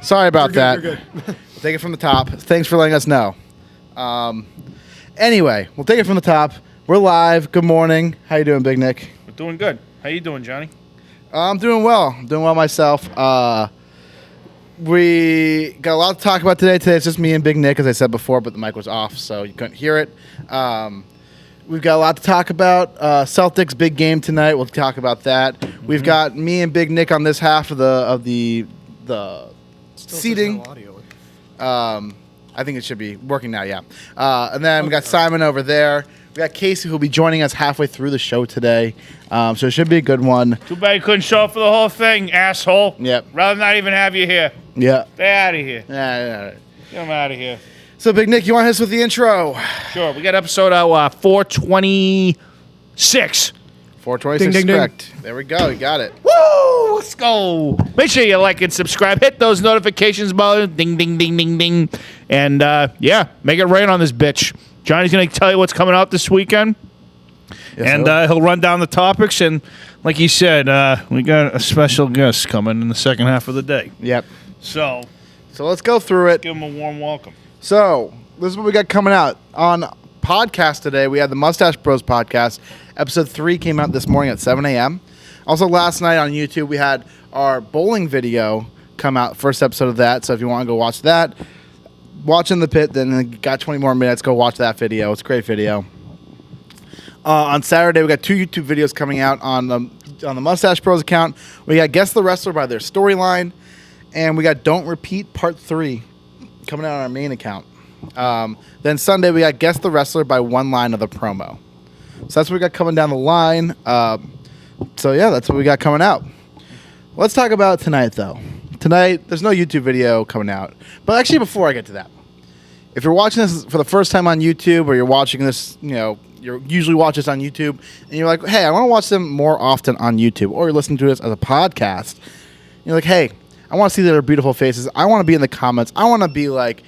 Sorry about that. You're good. Take it from the top. Thanks for letting us know. Anyway, we'll take it from the top. We're live. Good morning. How you doing, Big Nick? We're doing good. How you doing, Johnny? I'm doing well. I'm doing well myself. We got a lot to talk about today. Today it's just me and Big Nick, as I said before, but the mic was off, so you couldn't hear it. We've got a lot to talk about. Celtics big game tonight. We'll talk about that. Mm-hmm. We've got me and Big Nick on this half of the seating. No audio. I think it should be working now. Yeah. And then we got Simon over there. We got Casey, who'll be joining us halfway through the show today. So it should be a good one. Too bad you couldn't show up for the whole thing, asshole. Yep. Rather not even have you here. Yeah. Stay out of here. Yeah. Get him out of here. So, Big Nick, you want to hit us with the intro? Sure. We got episode 426. 426 Ding, ding, correct. There we go. You got it. Woo! Let's go. Make sure you like and subscribe. Hit those notifications button. Ding, ding, ding, ding, ding. And, make it rain on this bitch. Johnny's going to tell you what's coming out this weekend. Yes, and he'll run down the topics. And like he said, we got a special guest coming in the second half of the day. Yep. So let's go through it. give him a warm welcome. So, this is what we got coming out. On podcast today, we had the Mustache Bros podcast. Episode 3 came out this morning at 7 a.m. Also, last night on YouTube, we had our bowling video come out, first episode of that. So, if you want to go watch that, watch In the Pit, then you got 20 more minutes, go watch that video. It's a great video. On Saturday, we got 2 YouTube videos coming out on the Mustache Bros account. We got Guess the Wrestler by their storyline, and we got Don't Repeat Part 3 coming out on our main account. Then Sunday, we got Guess the Wrestler by one line of the promo. So that's what we got coming down the line. That's what we got coming out. Let's talk about tonight, though. Tonight, there's no YouTube video coming out. But actually, before I get to that, if you're watching this for the first time on YouTube, or you're watching this, you usually watch this on YouTube, and you're like, hey, I want to watch them more often on YouTube, or you're listening to this as a podcast, you're like, hey, I want to see their beautiful faces. I want to be in the comments. I want to be like,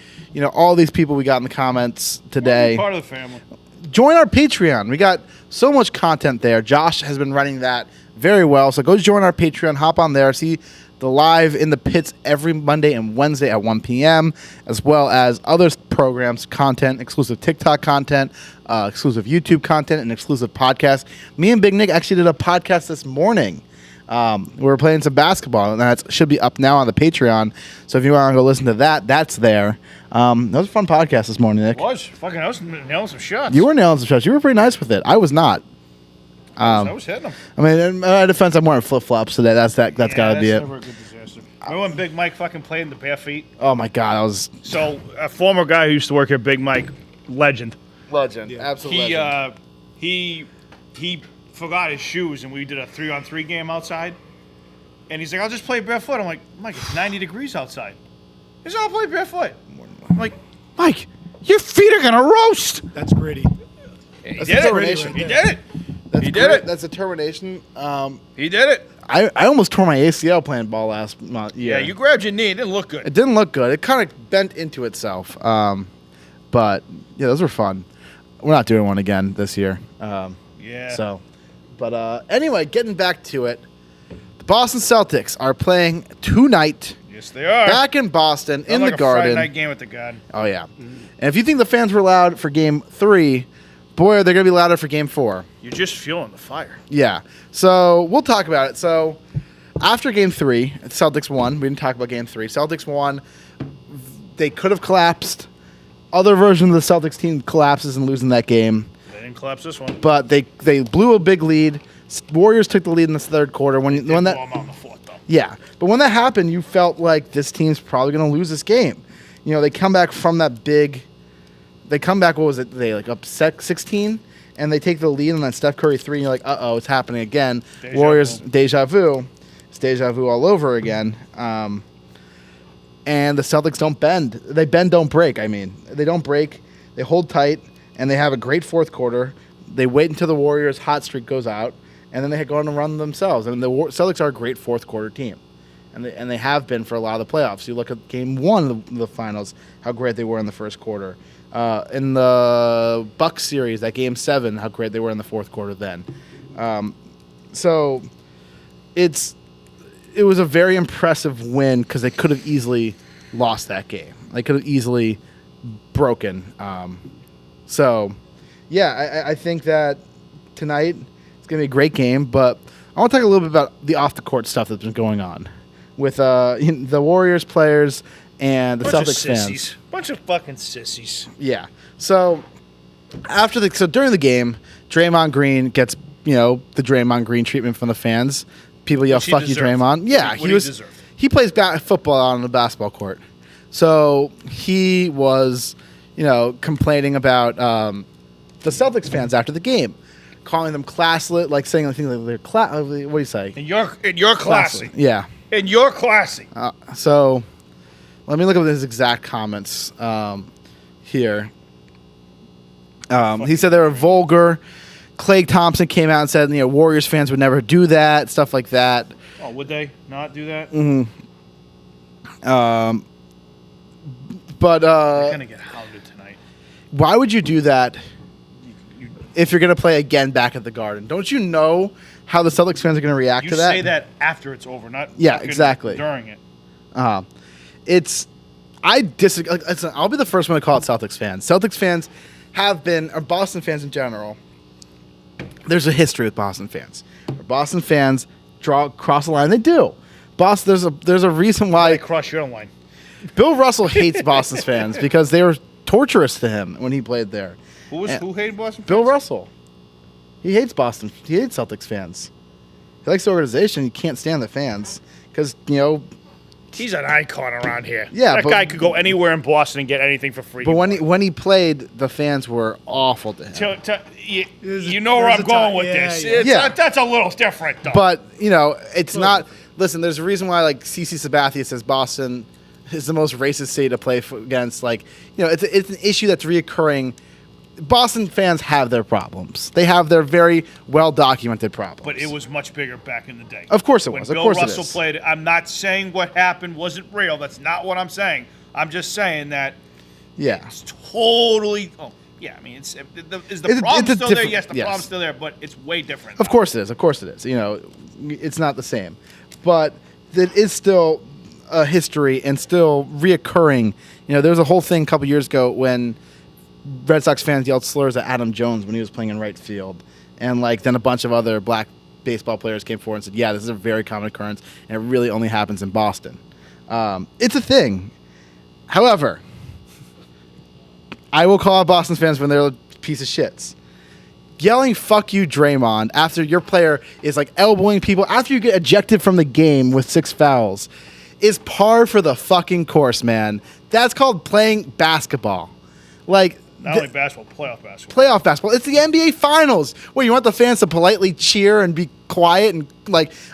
all these people we got in the comments today. Part of the family. Join our Patreon. We got so much content there. Josh has been running that very well. So go join our Patreon. Hop on there. See the live In the Pits every Monday and Wednesday at 1 p.m., as well as other programs, content, exclusive TikTok content, exclusive YouTube content, and exclusive podcasts. Me and Big Nick actually did a podcast this morning. We were playing some basketball, and that should be up now on the Patreon. So if you want to go listen to that, that's there. That was a fun podcast this morning, Nick. It was. Fucking, I was nailing some shots. You were nailing some shots. You were pretty nice with it. I was not. I was hitting them. I mean, in my defense, I'm wearing flip-flops today. That's got to be it. Never a good disaster. Remember when Big Mike fucking played in the bare feet? Oh, my God. I was... So, a former guy who used to work here, Big Mike, legend. Legend. Yeah. Absolute legend. He forgot his shoes, and we did a 3-on-3 game outside. And he's like, I'll just play barefoot. I'm like, Mike, it's 90 degrees outside. He said, I'll play barefoot. I'm like, Mike, your feet are going to roast. That's gritty. He That's did determination. it. He did it. That's He did it. That's determination. He did it. I almost tore my ACL playing ball last month. Yeah, you grabbed your knee. It didn't look good. It didn't look good. It kind of bent into itself. But, yeah, those were fun. We're not doing one again this year. Yeah. So, but anyway, getting back to it. The Boston Celtics are playing tonight. Yes, they are. Back in Boston, in like the a Garden. Friday night game at the Garden. Oh, yeah. And if you think the fans were loud for Game 3, boy, they're going to be louder for Game 4. You're just feeling the fire. Yeah. So, we'll talk about it. So, after Game 3, Celtics won. We didn't talk about Game 3. Celtics won. They could have collapsed. Other versions of the Celtics team collapses and losing that game. They didn't collapse this one. But they blew a big lead. Warriors took the lead in the third quarter. When that blow them out in the fourth, though. Yeah, but when that happened, you felt like this team's probably going to lose this game. They come back from that big. They come back. What was it? They up 16, and they take the lead on that Steph Curry 3. And you're like, it's happening again. Warriors deja vu. It's deja vu all over again. And the Celtics don't bend. They bend, don't break. I mean, they don't break. They hold tight, and they have a great fourth quarter. They wait until the Warriors' hot streak goes out, and then they go on and run themselves. I mean, the Celtics are a great fourth quarter team, and they have been for a lot of the playoffs. You look at Game 1 of the finals, how great they were in the first quarter. In the Bucks series, that Game 7, how great they were in the fourth quarter then. So it's it was a very impressive win because they could have easily lost that game. They could have easily broken. So, yeah, I think that tonight it's going to be a great game, but I want to talk a little bit about the off-the-court stuff that's been going on with the Warriors players and the Celtics fans. Bunch of fucking sissies. Yeah. So, during the game, Draymond Green gets, the Draymond Green treatment from the fans. People yell, "Fuck you, Draymond." Yeah, he plays football on the basketball court. So he was, complaining about the Celtics fans after the game, calling them classless, like saying things like they're what do you say? And you're classy. Yeah. And you're classy. So let me look up his exact comments here. He said they were vulgar. Klay Thompson came out and said, Warriors fans would never do that, stuff like that. Oh, would they not do that? Mm-hmm. But they're gonna get hounded tonight. Why would you do that if you're gonna play again back at the Garden? Don't you know how the Celtics fans are gonna react to that? You say that after it's over, not exactly during it. I disagree. I'll be the first one to call it Celtics fans. Celtics fans have been, or Boston fans in general. There's a history with Boston fans. Boston fans cross the line. They do. There's a reason why they cross your line. Bill Russell hates Boston fans because they were torturous to him when he played there. Who hated Boston fans? Bill Russell. He hates Boston. He hates Celtics fans. He likes the organization. He can't stand the fans because he's an icon around here. Yeah, that guy could go anywhere in Boston and get anything for free. But when he played, the fans were awful to him. You know where I'm going with this. Yeah. That's a little different, though. But it's not. Listen, there's a reason why CC Sabathia says Boston is the most racist city to play against. It's an issue that's reoccurring. Boston fans have their problems. They have their very well documented problems. But it was much bigger back in the day. Of course it was. When Bill Russell played, I'm not saying what happened wasn't real. That's not what I'm saying. I'm just saying that. Yeah. It's totally. Oh, yeah. I mean, is the problem still there? Yes, the problem's still there, but it's way different. Of course it is. Of course it is. It's not the same, but it is still a history and still reoccurring. There was a whole thing a couple years ago when Red Sox fans yelled slurs at Adam Jones when he was playing in right field. And then a bunch of other black baseball players came forward and said, yeah, this is a very common occurrence, and it really only happens in Boston. It's a thing. However, I will call out Boston fans when they're a piece of shits. Yelling "fuck you, Draymond" after your player is elbowing people, after you get ejected from the game with 6 fouls, is par for the fucking course, man. That's called playing basketball. Not only basketball, playoff basketball. Playoff basketball. It's the NBA Finals. Well, you want the fans to politely cheer and be quiet and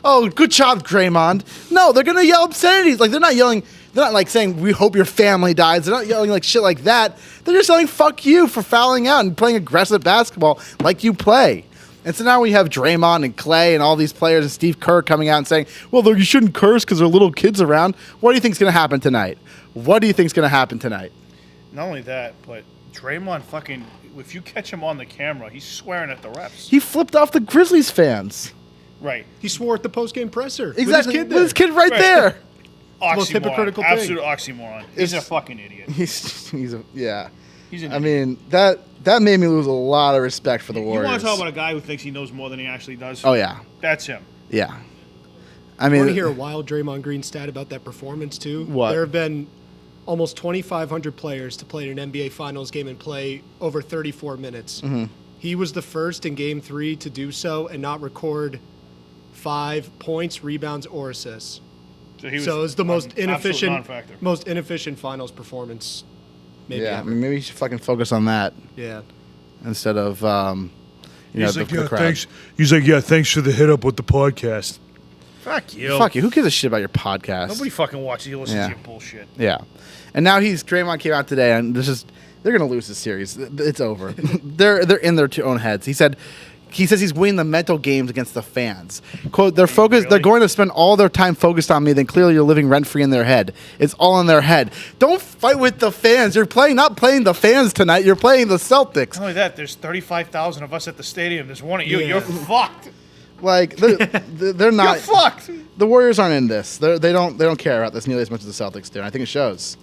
oh, good job, Draymond. No, they're gonna yell obscenities. They're not yelling. They're not saying we hope your family dies. They're not yelling shit like that. They're just yelling "fuck you" for fouling out and playing aggressive basketball like you play. And so now we have Draymond and Klay and all these players and Steve Kerr coming out and saying, well, you shouldn't curse because there are little kids around. What do you think's gonna happen tonight? Not only that, but Draymond if you catch him on the camera, he's swearing at the refs. He flipped off the Grizzlies fans. Right. He swore at the post-game presser. Exactly. With his kid right there. Most hypocritical thing. Absolute oxymoron. He's a fucking idiot. He's an idiot. I mean, that made me lose a lot of respect for the Warriors. You want to talk about a guy who thinks he knows more than he actually does? Oh, yeah. That's him. Yeah. I want to hear a wild Draymond Green stat about that performance, too? What? There have been almost 2,500 players to play in an NBA Finals game and play over 34 minutes. Mm-hmm. He was the first in Game 3 to do so and not record 5 points, rebounds, or assists. So it was the most inefficient Finals performance. Maybe yeah, ever. Maybe you should fucking focus on that. Yeah. Instead of the crowd. Thanks. He's like, yeah, thanks for the hit up with the podcast. Fuck you. Fuck you. Who gives a shit about your podcast? Nobody fucking watches. He listens to your bullshit. Yeah. And now Draymond came out today, and they're gonna lose this series. It's over. they're in their own heads. He says he's winning the mental games against the fans. Quote, they're focused. Really? They're going to spend all their time focused on me. Then clearly you're living rent free in their head. It's all in their head. Don't fight with the fans. You're not playing the fans tonight. You're playing the Celtics. Not only that, there's 35,000 of us at the stadium. There's one of you. Yeah. You're fucked. Like they're not. You're fucked. The Warriors aren't in this. They don't care about this nearly as much as the Celtics do. And I think it shows.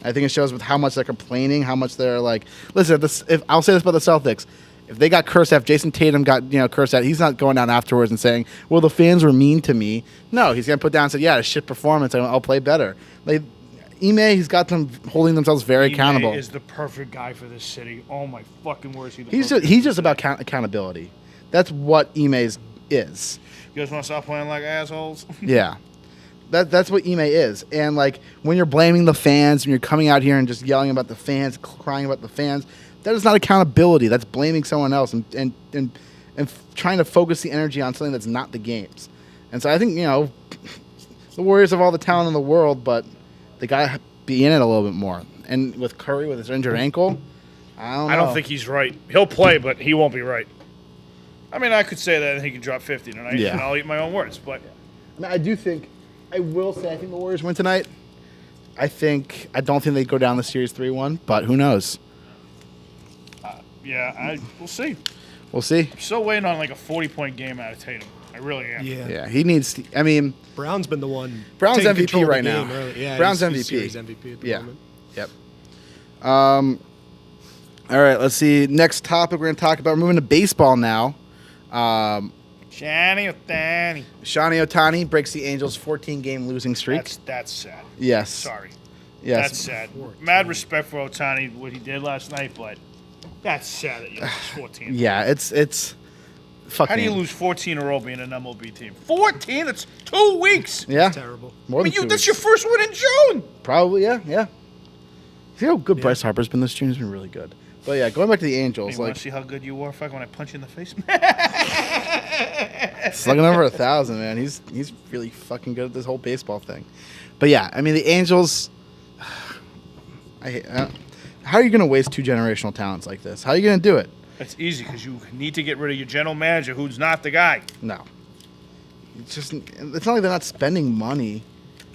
I think it shows with how much they're complaining, how much they're like. Listen, if I'll say this about the Celtics, if they got cursed at, Jason Tatum got cursed at, he's not going down afterwards and saying, "Well, the fans were mean to me." No, he's gonna put down and say, "Yeah, a shit performance. I'll play better." Like Ime, he's got them holding themselves very accountable. Ime is the perfect guy for this city. Oh my fucking word, he's just about accountability. That's what Ime is. You guys want to stop playing like assholes? Yeah. That's what Ime is. And, like, when you're blaming the fans, when you're coming out here and just yelling about the fans, crying about the fans, that is not accountability. That's blaming someone else and trying to focus the energy on something that's not the games. And so I think, the Warriors have all the talent in the world, but they got to be in it a little bit more. And with Curry with his injured ankle, I don't know. I don't think he's right. He'll play, but he won't be right. I mean, I could say that and he can drop 50 tonight, and I'll eat my own words. But I will say I think the Warriors win tonight. I don't think they go down the series 3-1, but who knows? We'll see. We'll see. I'm still waiting on like a 40-point game out of Tatum. I really am. Yeah, he needs to, I mean, Brown's been the one. Brown's MVP right now. Yeah, Brown's he's MVP. Series MVP at the moment. Yep. All right, let's see. Next topic we're going to talk about. We're moving to baseball now. Shani Ohtani breaks the Angels' 14-game losing streak. That's sad. Yes. Sorry. Yes. That's sad. Mad respect for Ohtani, what he did last night, but that's sad that you lost 14. Yeah, it's fucking. How do you lose 14 in a row being an MLB team? 14? That's 2 weeks. Yeah. That's terrible. More than 2 that's weeks. your first win in June. Probably, yeah. See how good Bryce Harper's been this June? He's been really good. But yeah, going back to the Angels, You want to see how good you were, fuck, when I punch you in the face? slugging over 1,000, man. He's really fucking good at this whole baseball thing. But yeah, I mean the Angels. How are you going to waste 2 generational talents like this? How are you going to do it? It's easy because you need to get rid of your general manager, who's not the guy. No. It's not like they're not spending money.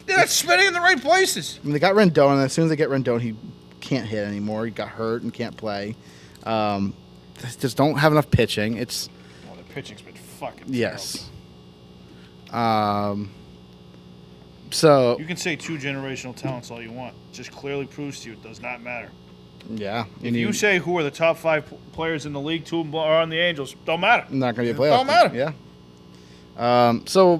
They're not spending in the right places. I mean, they got Rendon, and as soon as they get Rendon, he can't hit anymore. He got hurt and can't play. They just don't have enough pitching. The pitching's been fucking yes. So you can say 2 generational talents all you want. It just clearly proves to you it does not matter. Yeah. If you say who are the top 5 players in the league, 2 are on the Angels, don't matter. Not going to be a playoff. Don't matter. Yeah. So,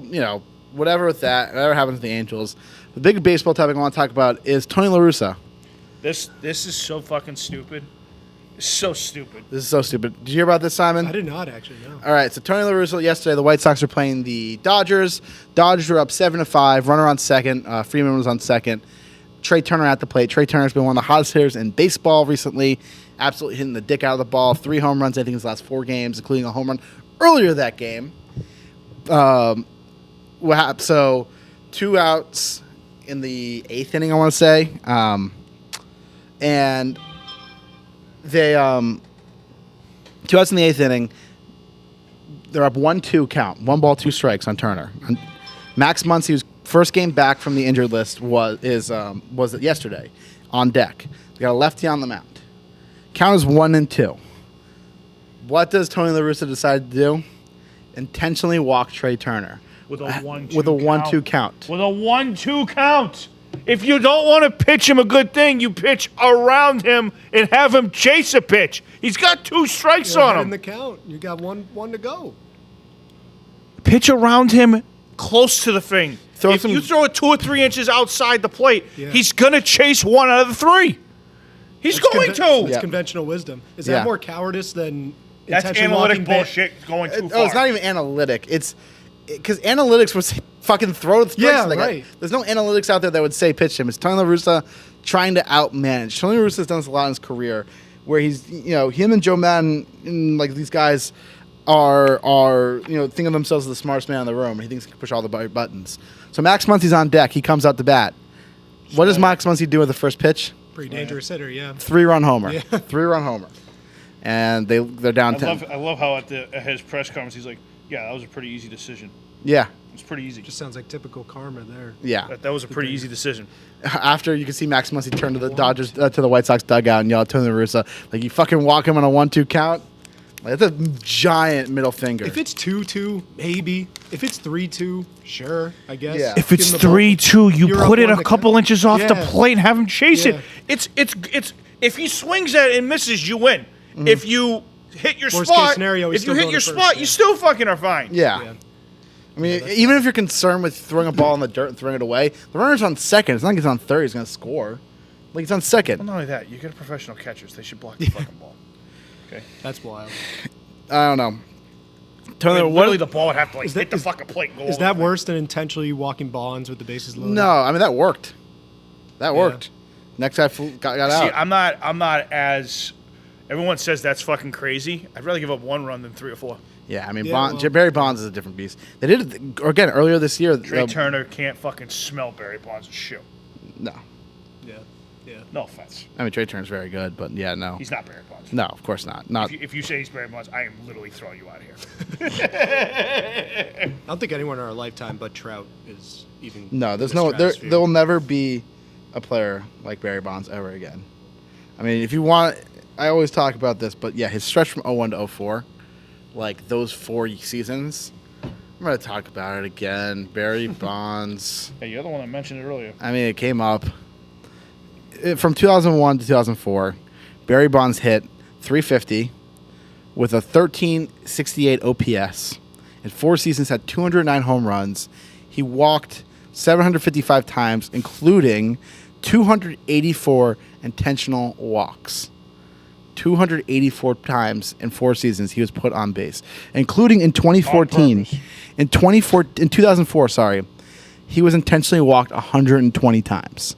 whatever with that, whatever happens with the Angels, the big baseball topic I want to talk about is Tony La Russa. This is so fucking stupid. It's so stupid. This is so stupid. Did you hear about this, Simon? I did not actually, no. All right, so Tony La Russa, yesterday, the White Sox were playing the Dodgers. Dodgers were up 7-5. Runner on second. Freeman was on second. Trey Turner at the plate. Trey Turner's been one of the hottest hitters in baseball recently. Absolutely hitting the dick out of the ball. 3 home runs, I think, his last 4 games, including a home run earlier that game. So 2 outs in the 8th inning, I want to say. And they 2 outs in the 8th inning. They're up 1-2 count. 1 ball, 2 strikes on Turner. And Max Muncy, whose first game back from the injured list, was yesterday on deck. They got a lefty on the mound. Count is 1-2. What does Tony La Russa decide to do? Intentionally walk Trey Turner. With a 1-2 count. With a 1-2 count. If you don't want to pitch him a good thing, you pitch around him and have him chase a pitch. He's got 2 strikes on him. In the count, you got one to go. Pitch around him close to the thing. If you throw it 2 or 3 inches outside the plate, he's going to chase 1 out of the 3. He's going to. It's conventional wisdom. Is that more cowardice than That's analytic bullshit going too far. Oh, it's not even analytic. It's because analytics would say fucking throw the strikes to the guy. There's no analytics out there that would say pitch him. It's Tony La Russa trying to outmanage. Tony La Russa's done this a lot in his career, where he's him and Joe Madden, like these guys are think of themselves as the smartest man in the room, and he thinks he can push all the buttons. So Max Muncy's on deck. He comes out to bat. What does Max Muncy do with the first pitch? Pretty dangerous hitter, yeah. 3-run homer. Yeah. 3-run homer. And they're down 10. I love how at his press conference he's like, yeah, that was a pretty easy decision. Yeah. It was pretty easy. Just sounds like typical karma there. Yeah. That was a pretty easy decision. After, you can see Max Muncy turn to the Dodgers, to the White Sox dugout and yell at Tony La Russa, like, you fucking walk him on a 1-2 count. Like, that's a giant middle finger. If it's 2-2, maybe. If it's 3-2, sure, I guess. Yeah. If it's 3-2, you put it a couple inches off the Yeah. plate and have him chase Yeah. it. It's if he swings at it and misses, you win. If you hit your Worst spot, case scenario, he's if you still hit going your to first, spot, yeah. you still fucking are fine. Yeah. I mean, even if you're concerned with throwing a ball in the dirt and throwing it away, the runner's on second. It's not like he's on third. He's going to score. Like, he's on second. Well, not only that, you get professional catchers. They should block the fucking ball. Okay. That's wild. I don't know. I mean, literally, the ball would have to hit the fucking plate and go Is over that the worse than intentionally walking bonds with the bases loaded? No, I mean, that worked. That worked. Next guy got out. See, I'm not as. Everyone says that's fucking crazy. I'd rather give up 1 run than 3 or 4. Yeah, I mean, Yeah, well- Barry Bonds is a different beast. They did it again earlier this year. Trey Turner can't fucking smell Barry Bonds' shoe. No, Yeah. No offense. I mean Trey Turner's very good, but yeah, no, He's not Barry Bonds. no, of course not. Not If you say he's Barry Bonds, I am literally throwing you out of here. I don't think anyone in our lifetime but Trout is even. no. There's in the no. stratosphere. There will never be a player like Barry Bonds ever again. I mean, if you want, I always talk about this, but yeah, his stretch from 01 to 04, like those 4 seasons. I'm gonna talk about it again. Barry Bonds. Hey, you're the one that mentioned it earlier. I mean, it came up from 2001 to 2004. Barry Bonds hit 350 with a 1368 OPS. In 4 seasons, had 209 home runs. He walked 755 times, including 284 intentional walks. 284 times in 4 seasons he was put on base, including in 2014. On purpose. In 2004, sorry, he was intentionally walked 120 times.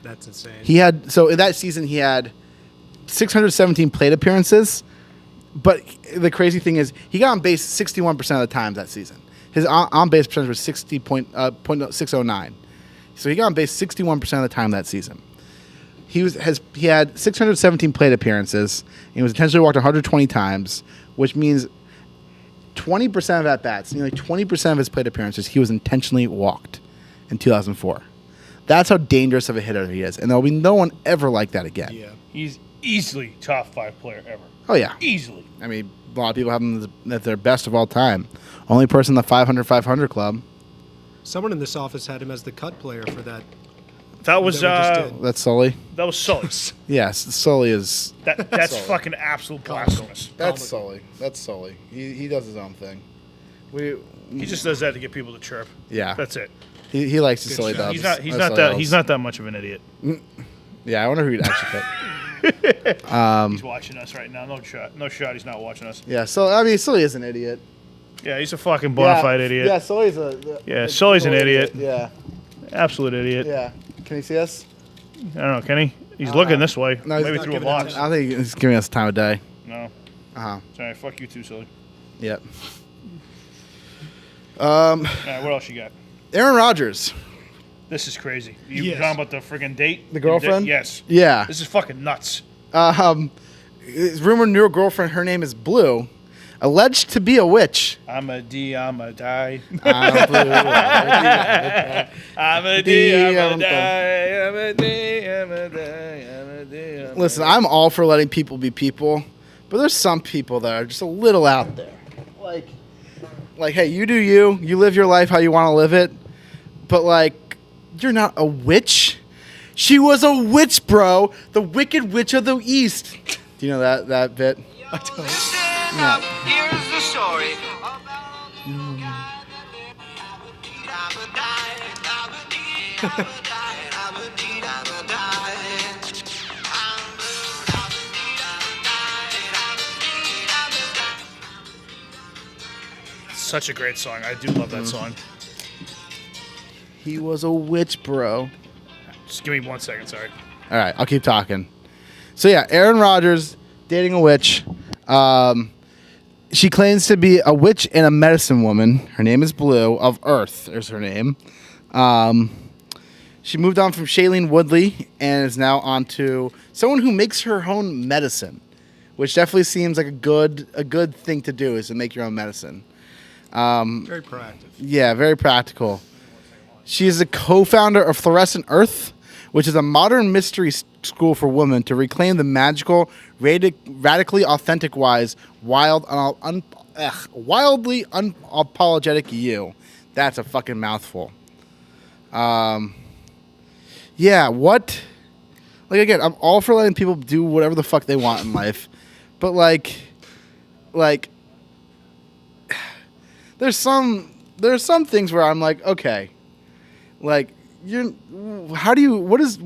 That's insane. He had in that season he had 617 plate appearances, but the crazy thing is he got on base 61% of the time that season. His on base percentage was 60.609, so he got on base 61% of the time that season. He had 617 plate appearances. And he was intentionally walked 120 times, which means 20% of at bats, nearly 20% of his plate appearances, he was intentionally walked in 2004. That's how dangerous of a hitter he is, and there'll be no one ever like that again. Yeah. He's easily top 5 player ever. Oh yeah, Easily. I mean, a lot of people have him at their best of all time. Only person in the 500 club. Someone in this office had him as the cut player for that. That was That we just did. That's Sully. that was Sully. Yes, Sully is. That's Sully. fucking absolute blasphemous. That's Sully. That's Sully. He does his own thing. He just does that to get people to chirp. Yeah. That's it. He likes his Good Sully shot. dubs. He's not that much of an idiot. Yeah, I wonder who he'd actually pick. He's watching us right now. No shot. He's not watching us. Yeah, so I mean, Sully is an idiot. Yeah, he's a fucking bona fide idiot. Yeah, Sully's Sully's an idiot. Yeah, Absolute idiot. yeah. Can he see us? I don't know, Kenny. He's looking this way. no, he's Maybe not through a giving it box. I think he's giving us time of day. No. Uh-huh. Sorry, fuck you too, Sully. Yep. All right, what else you got? Aaron Rodgers. This is crazy. You Yes. talking about the friggin' date? The girlfriend? Yes. Yeah. This is fucking nuts. His rumored new girlfriend, her name is Blue, alleged to be a witch. I'm a D, I'm a die. I'm Blue. I'm a D, I'm a die. I'm a D, I'm a die. I'm a D, I'm a Listen, I'm all for letting people be people, but there's some people that are just a little out there. Like, hey, you do you. You live your life how you want to live it. But, like, you're not a witch. She was a witch, bro. The Wicked Witch of the East. Do you know that bit? I don't. Listen up, here's the story. Such a great song. I do love that song. He was a witch, bro. Just give me 1 second, sorry. All right, I'll keep talking. So, yeah, Aaron Rodgers dating a witch. She claims to be a witch and a medicine woman. Her name is Blue of Earth is her name. She moved on from Shailene Woodley and is now on to someone who makes her own medicine, which definitely seems like a good thing to do, is to make your own medicine. Very proactive. Yeah, very practical. She is a co-founder of Fluorescent Earth, which is a modern mystery school for women to reclaim the magical, radically authentic, wildly unapologetic you. That's a fucking mouthful. Yeah, what? Like, again, I'm all for letting people do whatever the fuck they want in life. But, like, there's some things where I'm like, okay, like, what does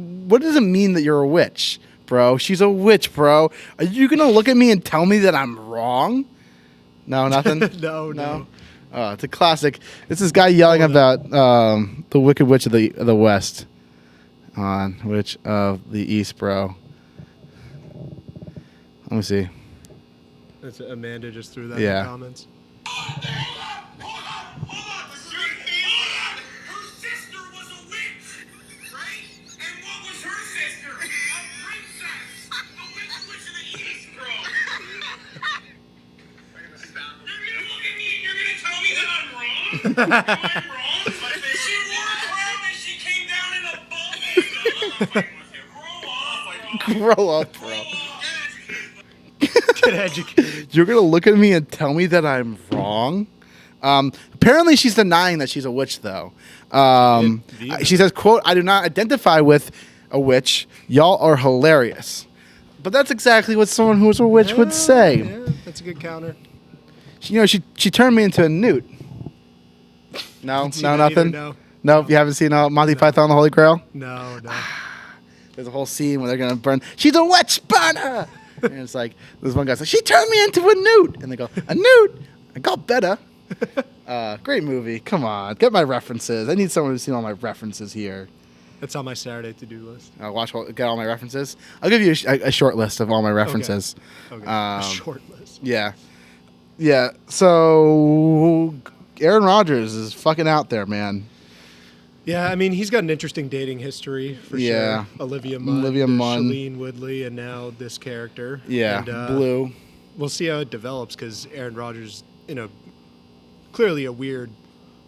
it mean that you're a witch, bro? She's a witch, bro. Are you going to look at me and tell me that I'm wrong? No, nothing? No. Oh, it's a classic. It's this guy yelling about the Wicked Witch of the West. On Witch of the East, bro. Let me see. That's Amanda just threw that Yeah. in the comments. Hold on. Her sister was a witch, right? And what was her sister? A princess. A wicked witch of the East, bro. You're gonna look at me and you're gonna tell me that I'm wrong? Am I wrong? She wore a crown and she came down in a bubble. Grow up, bro. Get educated. You're gonna look at me and tell me that I'm wrong? Apparently, she's denying that she's a witch, though. She says, "quote I do not identify with a witch. Y'all are hilarious." But that's exactly what someone who is a witch would say. Yeah, that's a good counter. She turned me into a newt. No, Haven't seen no, that either, nothing. No, you haven't seen Monty Python and the Holy Grail? No. There's a whole scene where they're gonna burn. She's a witch burner, and it's like this one guy's like, she turned me into a newt, and they go, a newt. I got better. Great movie. Come on, get my references. I need someone who's seen all my references here. That's on my Saturday to-do list. Get all my references. I'll give you a short list of all my references. Okay. A short list. Yeah. So Aaron Rodgers is fucking out there, man. Yeah, I mean, he's got an interesting dating history for sure. Olivia Munn, Shailene Woodley, and now this character. Yeah, and, Blue. We'll see how it develops because Aaron Rodgers in clearly a weird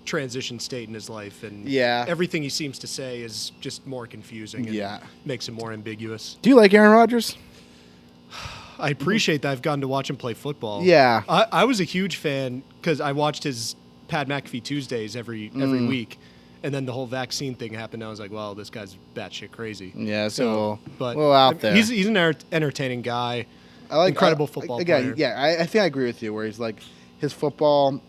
transition state in his life, and everything he seems to say is just more confusing and makes him more ambiguous. Do you like Aaron Rodgers? I appreciate that I've gotten to watch him play football. Yeah. I was a huge fan because I watched his Pat McAfee Tuesdays every week. And then the whole vaccine thing happened. I was like, "Well, this guy's batshit crazy." Yeah, so a little out there. He's an entertaining guy. Incredible football player. Yeah, I think I agree with you. Where he's like, his football,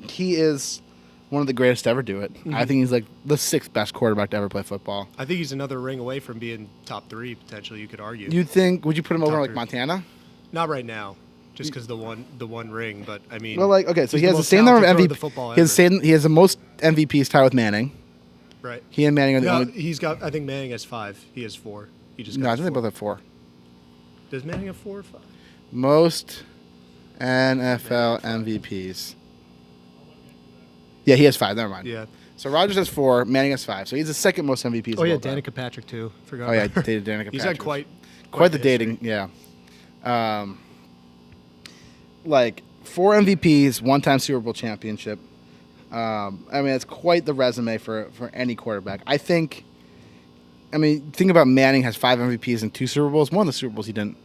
he is one of the greatest to ever do it. Mm-hmm. I think he's like the 6th best quarterback to ever play football. I think he's another ring away from being top 3 potentially. You could argue. Would you put him over like Montana? Not right now. Just because the one ring, but I mean, well, like okay, so he has the same number of MVPs. He has the most MVPs tied with Manning. Right. He and Manning are the only. He's got. I think Manning has 5. He has 4. He just. No, got I think they both have 4. Does Manning have 4 or 5? Most NFL MVPs. Yeah, he has 5. Never mind. Yeah. So Rodgers has 4. Manning has 5. So he's the 2nd most MVPs. Oh yeah, Danica Patrick too. Forgot. Oh yeah, dated Danica Patrick. He's had quite the dating. Yeah. Like 4 MVPs, 1-time Super Bowl championship. I mean, it's quite the resume for any quarterback. Think about Manning has 5 MVPs and 2 Super Bowls. One of the Super Bowls he didn't.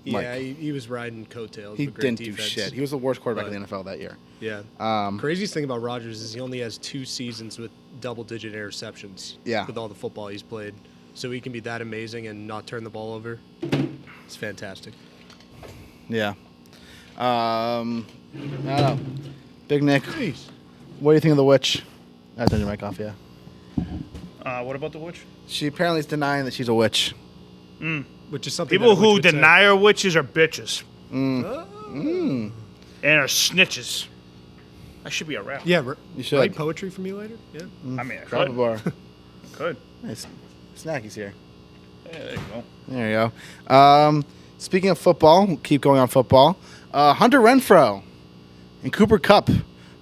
Yeah, he was riding coattails. He didn't do shit. He was the worst quarterback in the NFL that year. Yeah. Craziest thing about Rodgers is he only has 2 seasons with double-digit interceptions. Yeah. With all the football he's played, so he can be that amazing and not turn the ball over. It's fantastic. Yeah. I don't know. Big Nick, Jeez. what do you think of the witch? I turned your mic off, yeah. What about the witch? She apparently is denying that she's a witch. Which is something people that a witch who would say. deny are witches are bitches. Oh. And are snitches. I should be a rapper. Yeah, You should. write poetry for me later. Yeah. I mean, I Drop a could. bar. Could. Nice. Snacky's here. Yeah, there you go. There you go. Speaking of football, we'll keep going on football. Hunter Renfrow and Cooper Kupp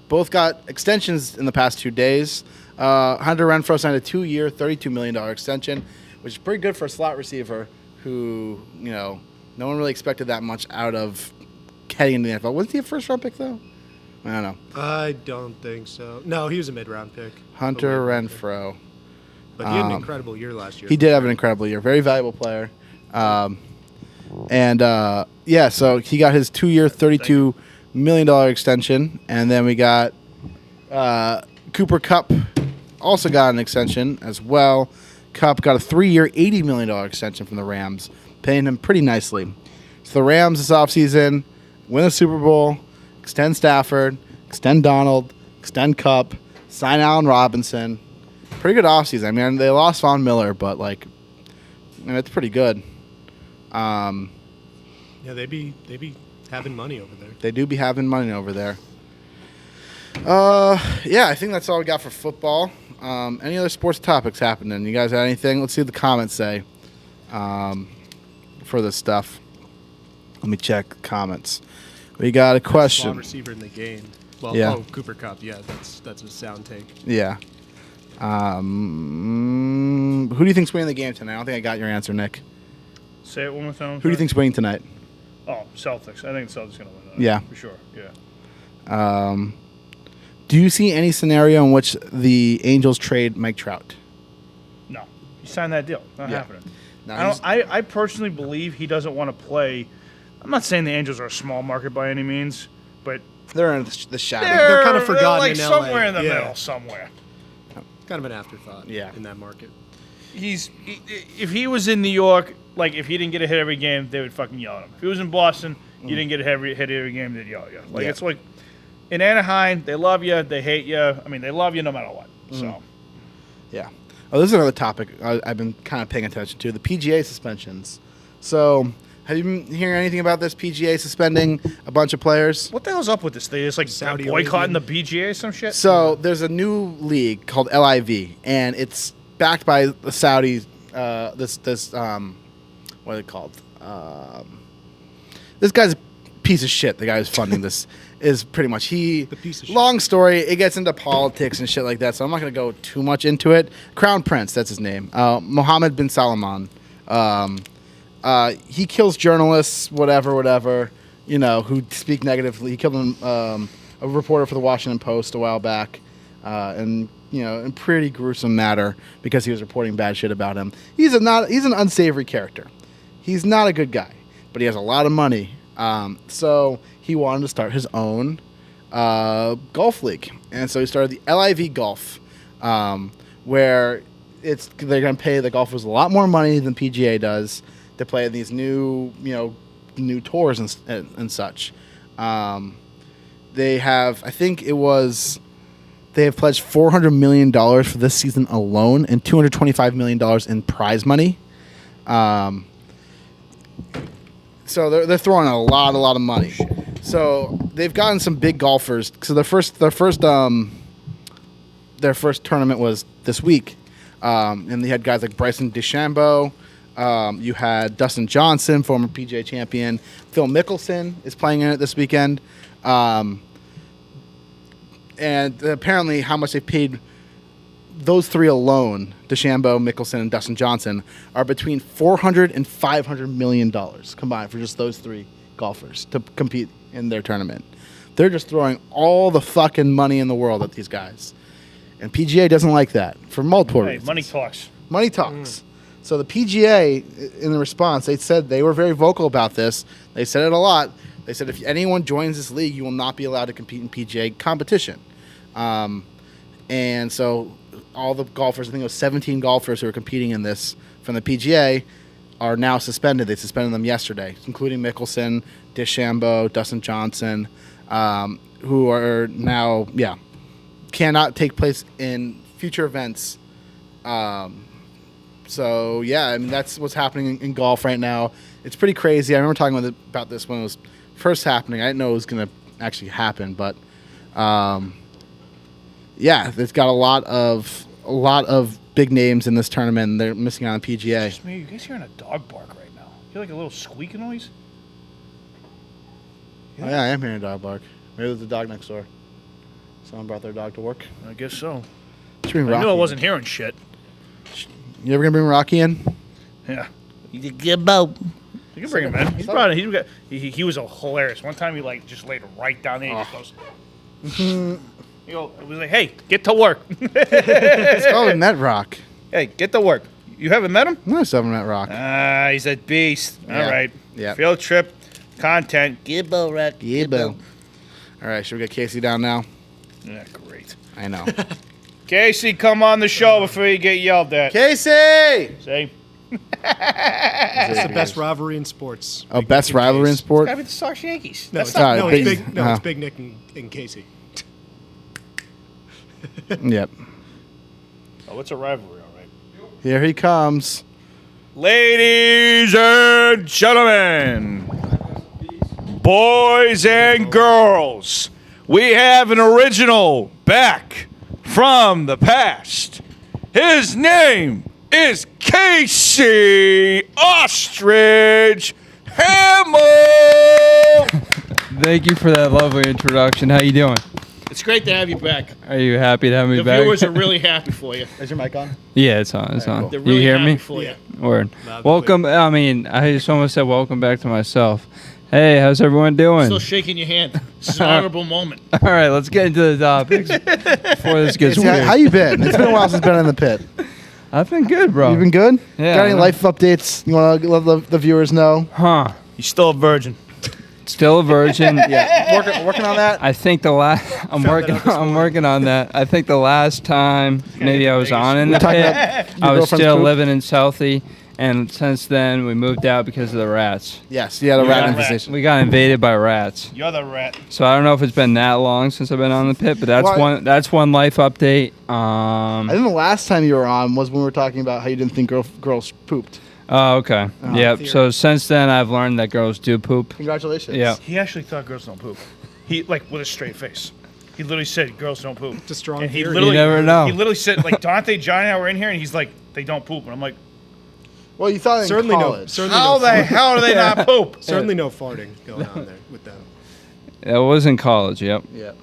both got extensions in the past 2 days. Hunter Renfrow signed a 2-year, $32 million extension, which is pretty good for a slot receiver who, no one really expected that much out of heading into the NFL. Wasn't he a first-round pick, though? I don't know. I don't think so. No, he was a mid-round pick. Hunter Renfrow. But he had an incredible year last year. He did have an incredible year. Very valuable player. So he got his 2-year, $32 million extension. And then we got Cooper Kupp also got an extension as well. Kupp got a 3-year, $80 million extension from the Rams, paying him pretty nicely. So the Rams this offseason win the Super Bowl, extend Stafford, extend Donald, extend Kupp, sign Allen Robinson. Pretty good offseason. I mean, they lost Von Miller, but it's pretty good. Yeah, they be having money over there. They do be having money over there. I think that's all we got for football. Any other sports topics happening? You guys have anything? Let's see what the comments say for this stuff. Let me check the comments. We got a question. Small receiver in the game. Well, Yeah. Cooper Kupp. Yeah, that's a sound take. Yeah. Who do you think's winning the game tonight? I don't think I got your answer, Nick. Say it one more time. Who do you think's winning tonight? Oh, Celtics. I think the Celtics going to win that. Yeah. For sure. Yeah. Do you see any scenario in which the Angels trade Mike Trout? No. He signed that deal. Not happening. No, I personally believe he doesn't want to play. I'm not saying the Angels are a small market by any means, but they're in the shadow. They're kind of forgotten like in LA. somewhere in the middle, somewhere. Kind of an afterthought. Yeah. In that market. If he was in New York, like if he didn't get a hit every game, they would fucking yell at him. If he was in Boston, you didn't get a hit every game, they'd yell at you. Like it's like in Anaheim, they love you, they hate you. I mean, they love you no matter what. So. Yeah. Oh, this is another topic I've been kind of paying attention to: the PGA suspensions. So, have you been hearing anything about this PGA suspending a bunch of players? What the hell's up with this? They just like Saudi boycotting Arabian. the PGA or some shit? So, there's a new league called LIV, and it's backed by the Saudis. What are they called? This guy's a piece of shit. The guy who's funding this is pretty much The piece of shit. Long story. It gets into politics and shit like that, so I'm not going to go too much into it. Crown Prince, that's his name. Mohammed bin Salman. He kills journalists, whatever, who speak negatively. He killed a reporter for the Washington Post a while back, in pretty gruesome matter because he was reporting bad shit about him. He's an unsavory character. He's not a good guy, but he has a lot of money. So he wanted to start his own golf league, and so he started the LIV Golf, where they're going to pay the golfers a lot more money than PGA does to play these new tours and such. They have, I think it was, they have pledged $400 million for this season alone and $225 million in prize money. So they're throwing a lot of money. So they've gotten some big golfers. So their first tournament was this week, and they had guys like Bryson DeChambeau. You had Dustin Johnson, former PGA champion. Phil Mickelson is playing in it this weekend. And apparently, how much they paid those three alone, DeChambeau, Mickelson, and Dustin Johnson, are between $400 and $500 million combined for just those three golfers to compete in their tournament. They're just throwing all the fucking money in the world at these guys. And PGA doesn't like that for multiple reasons. Money talks. Money talks. So the PGA, in the response, they said they were very vocal about this. They said it a lot. They said if anyone joins this league, you will not be allowed to compete in PGA competition. And so all the golfers, I think it was 17 golfers who were competing in this from the PGA, are now suspended. They suspended them yesterday, including Mickelson, DeChambeau, Dustin Johnson, who are now, cannot take place in future events. So, I mean, that's what's happening in golf right now. It's pretty crazy. I remember talking about this when it was first happening. I didn't know it was going to actually happen, but it's got a lot of big names in this tournament. And they're missing out on PGA. Just me. You guys hearing a dog bark right now? You hear like a little squeaking noise? Oh, yeah, I am hearing a dog bark. Maybe there's a dog next door. Someone brought their dog to work. I guess so. Should bring I Rocky knew I in. wasn't hearing shit. You ever gonna bring Rocky in? Yeah. You can bring him in. He's brought in. He was hilarious. One time he just laid right down there. He just goes. It was like, hey, get to work. It's called a Met Rock. Hey, get to work. You haven't met him? No, I still haven't met Rock. He's a beast. Yeah. All right. Yeah. Field trip, content. Gibbo, Rock. Gibbo. All right, should we get Casey down now? Yeah, great. I know. Casey, come on the show before you get yelled at. Casey! Say. It's the best rivalry in sports. Oh, best rivalry in sport? Gotta be the Sox Yankees. No, That's it's, not. no, big- it's big. No, it's Big Nick and Casey. Yep. Oh, it's a rivalry, all right. Here he comes. Ladies and gentlemen, boys and girls, we have an original back from the past. His name is Casey Ostrich Hamill. Thank you for that lovely introduction. How you doing? It's great to have you back. Are you happy to have me The back? viewers are really happy for you. Is your mic on? Yeah, it's on. It's on. They're really you hear happy me? for you. Word. Loud and Welcome. I mean, I just almost said welcome back to myself. Hey, how's everyone doing? Still shaking your hand. This is an honorable moment. All right, let's get into the topics before this gets Casey, weird. how you been? It's been a while since been in the pit. I've been good, bro. You been good? Yeah, Got any man. life updates you want to let the viewers know? Huh? He's still a virgin. Still a virgin. Yeah, working on that. I think the last. I'm working on that. I think the last time maybe I was on in the talking pit, about your I was girlfriend's still poop? living in Southie, and since then we moved out because of the rats. Yes, you had a rat rat. infestation. We got invaded by rats. You're the rat. So I don't know if it's been that long since I've been on the pit, but that's Well, one. That's one life update. I think the last time you were on was when we were talking about how you didn't think girls pooped. Oh, okay. Yep. theory. So since then, I've learned that girls do poop. Congratulations. Yeah. He actually thought girls don't poop. He, like, with a straight face. He literally said girls don't poop. It's a strong And he theory. literally, You never know. He literally said, like, Dante, Johnny, and I were in here, and he's like, they don't poop. And I'm like, Well, you thought in Certainly college. Certainly how the hell do they not poop? Certainly no farting going on there with them. That was in college. Yep. Yeah.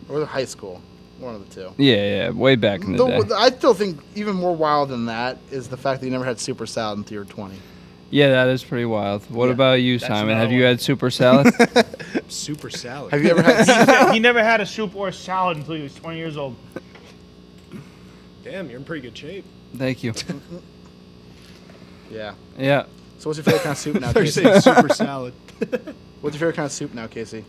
Or high school. One of the two. Yeah. Way back in the day. I still think even more wild than that is the fact that you never had super salad until you were 20. Yeah, that is pretty wild. What Yeah. about you, That's Simon? another Have you one. had super salad? Super salad. Have you ever had? He never had a soup or a salad until he was 20 years old. Damn, you're in pretty good shape. Thank you. Yeah. Yeah. So what's your favorite kind of soup now, They're Casey? saying super salad. What's your favorite kind of soup now, Casey?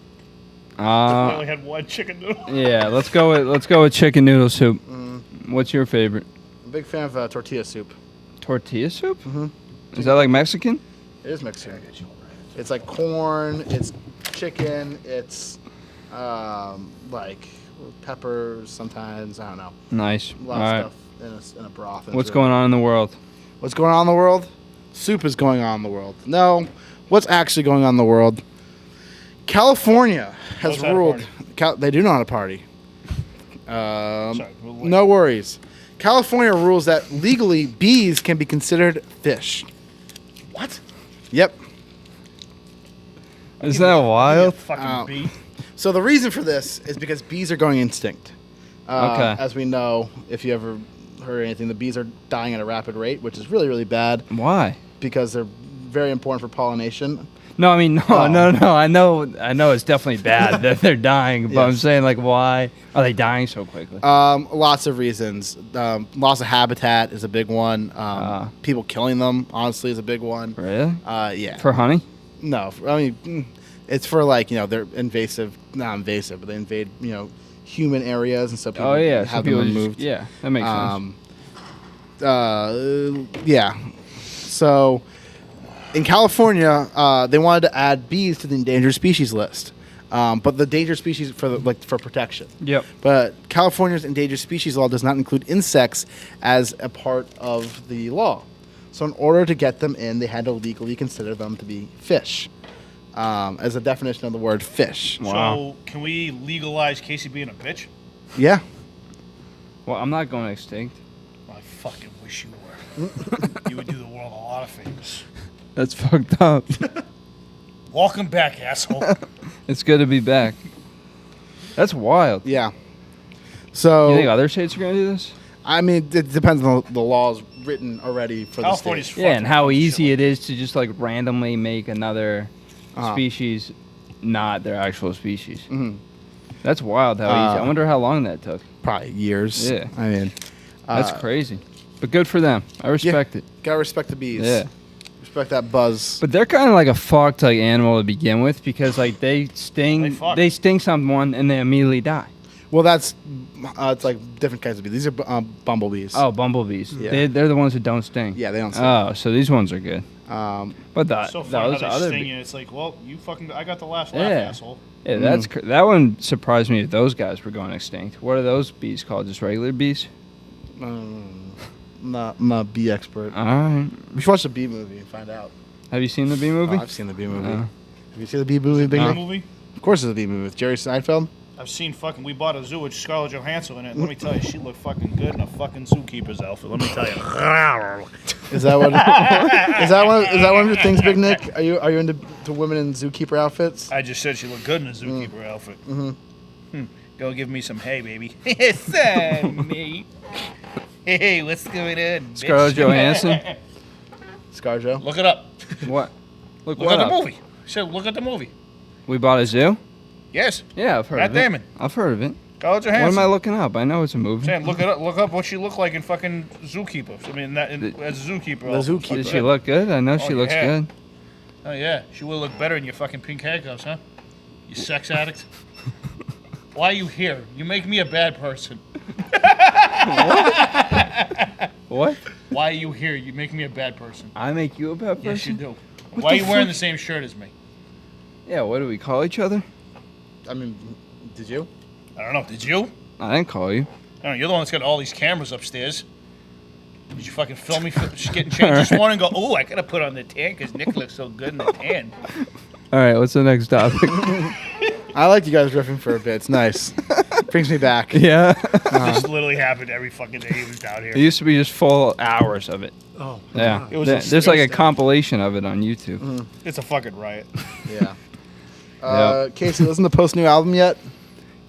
I only had one chicken noodle. Yeah. Let's go with chicken noodle soup. What's your favorite? I'm a big fan of tortilla soup. Tortilla soup? Mm-hmm. Is that like Mexican? It is Mexican. It's like corn. It's chicken. It's like peppers sometimes. I don't know. Nice. A lot All right. of stuff in a broth. What's going on in the world? What's going on in the world? Soup is going on in the world. No, what's actually going on in the world? California has Knows how to ruled. They do know how to party. Sorry, we'll wait. No worries. California rules that legally bees can be considered fish. What? Yep. Isn't that wild? Fucking Oh. bee. So the reason for this is because bees are going extinct. Okay. As we know, if you ever heard anything, the bees are dying at a rapid rate, which is really, really bad Why? because they're very important for pollination. No, I mean, no. I know it's definitely bad that they're dying, but I'm Yes. saying, like, why are they dying so quickly? Lots of reasons. Loss of habitat is a big one. People killing them, honestly, is a big one. Really? Yeah. For honey? No, I mean, it's for like, they're invasive, not invasive, but they invade, human areas, and so people Oh yeah. have so them people just- removed. yeah, that makes sense. Yeah. So in California, they wanted to add bees to the endangered species list, but the endangered species for protection. Yep. But California's endangered species law does not include insects as a part of the law. So in order to get them in, they had to legally consider them to be fish, as a definition of the word fish. Wow. So, can we legalize Casey being a bitch? Yeah. Well, I'm not going extinct. I fucking wish you were. You would do the world a lot of favors. That's fucked up. Welcome back, asshole. It's good to be back. That's wild. Yeah. So You think other states are gonna do this? I mean, it depends on the laws written already for California's the state. Yeah, and how easy it is to just like randomly make another Uh-huh. species not their actual species. Mm-hmm. That's wild how easy. I wonder how long that took. Probably years. Yeah. I mean, That's crazy. But good for them. I respect it. Gotta respect the bees. Yeah. Respect that buzz. But they're kind of like a fucked like animal to begin with because like they sting someone and they immediately die. Well, that's it's like different kinds of bees. These are bumblebees. Oh, bumblebees. Yeah. They're the ones that don't sting. Yeah, they don't sting. Oh, so these ones are good. But So funny those how they other sting you. It's like, well, I got the last laugh, asshole. Yeah, that one surprised me if those guys were going extinct. What are those bees called? Just regular bees? I'm not a bee expert. All right. We should watch the bee movie and find out. Have you seen the bee movie? Oh, I've seen the bee movie. Oh. Have you seen the bee movie, Big Nick? Movie? Of course, it's a bee movie with Jerry Seinfeld. I've seen we bought a zoo with Scarlett Johansson in it. Let me tell you, she looked fucking good in a fucking zookeeper's outfit. Let me tell you. Is that what? is that one of your things, Big Nick? Are you into women in zookeeper outfits? I just said she looked good in a zookeeper outfit. Go give me some hay, baby. Son, mate. Hey, what's going on, bitch? Scarlett Johansson? ScarJo? Look it up. What? Look at the movie. I said, look at the movie. We bought a zoo? Yes. Yeah, I've heard Matt of it. Damon. I've heard of it. Scarlett What Johansson. am I looking up? I know it's a movie. Saying, look it up. Look up what she looked like in fucking Zookeeper. I mean, as a zookeeper. The Zookeeper. Did she look good? I know she looks yeah. good. Oh yeah, she would look better in your fucking pink handcuffs, huh? You sex addict. Why are you here? You make me a bad person. What? Why are you here? You make me a bad person. I make you a bad person? Yes, you do. What Why are the you wearing fuck? the same shirt as me? Yeah, what do we call each other? I mean, did you? I don't know. Did you? I didn't call you. I don't know. You're the one that's got all these cameras upstairs. Did you fucking film me just getting changed this morning and go, oh, I gotta put on the tan because Nick looks so good in the tan. All right, what's the next topic? I like you guys riffing for a bit. It's nice. Brings me back. Yeah. This literally happened every fucking day he was down here. It used to be just full hours of it. Oh, Yeah. It was There's like a compilation of it on YouTube. It's a fucking riot. Yeah. Casey, listen to Post's new album yet?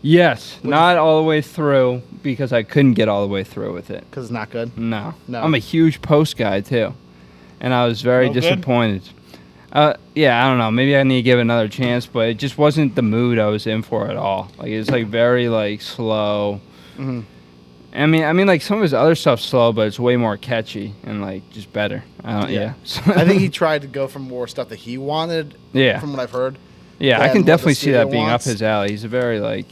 Yes, not all the way through because I couldn't get all the way through with it. Because it's not good. No. No. I'm a huge Post guy too, and I was very No good? disappointed. Yeah, I don't know. Maybe I need to give it another chance, but it just wasn't the mood I was in for at all. Like it's like very like slow. Mhm. I mean, like some of his other stuff's slow, but it's way more catchy and like just better. Yeah. I think he tried to go for more stuff that he wanted. Yeah. From what I've heard. Yeah, I than can what definitely the see that studio being wants. up his alley. He's a very like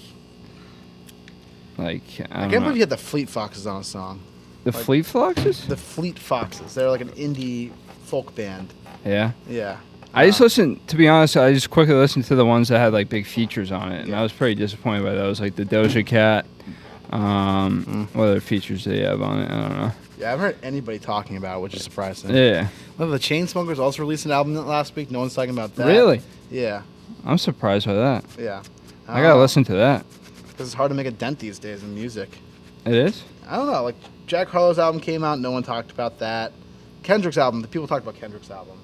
I don't can't know. believe he had the Fleet Foxes on a song. The Fleet Foxes? The Fleet Foxes. They're like an indie folk band. Yeah. Yeah. I just listened, to be honest, I just quickly listened to the ones that had like big features on it, and I was pretty disappointed by those, like the Doja Cat. What other features do they have on it? I don't know. Yeah, I haven't heard anybody talking about it, which is surprising. Yeah. Well, the Chainsmokers also released an album last week. No one's talking about that. Really? Yeah. I'm surprised by that. Yeah. I gotta listen to that. Because it's hard to make a dent these days in music. It is? I don't know. Like, Jack Harlow's album came out. No one talked about that. Kendrick's album. The people talked about Kendrick's album.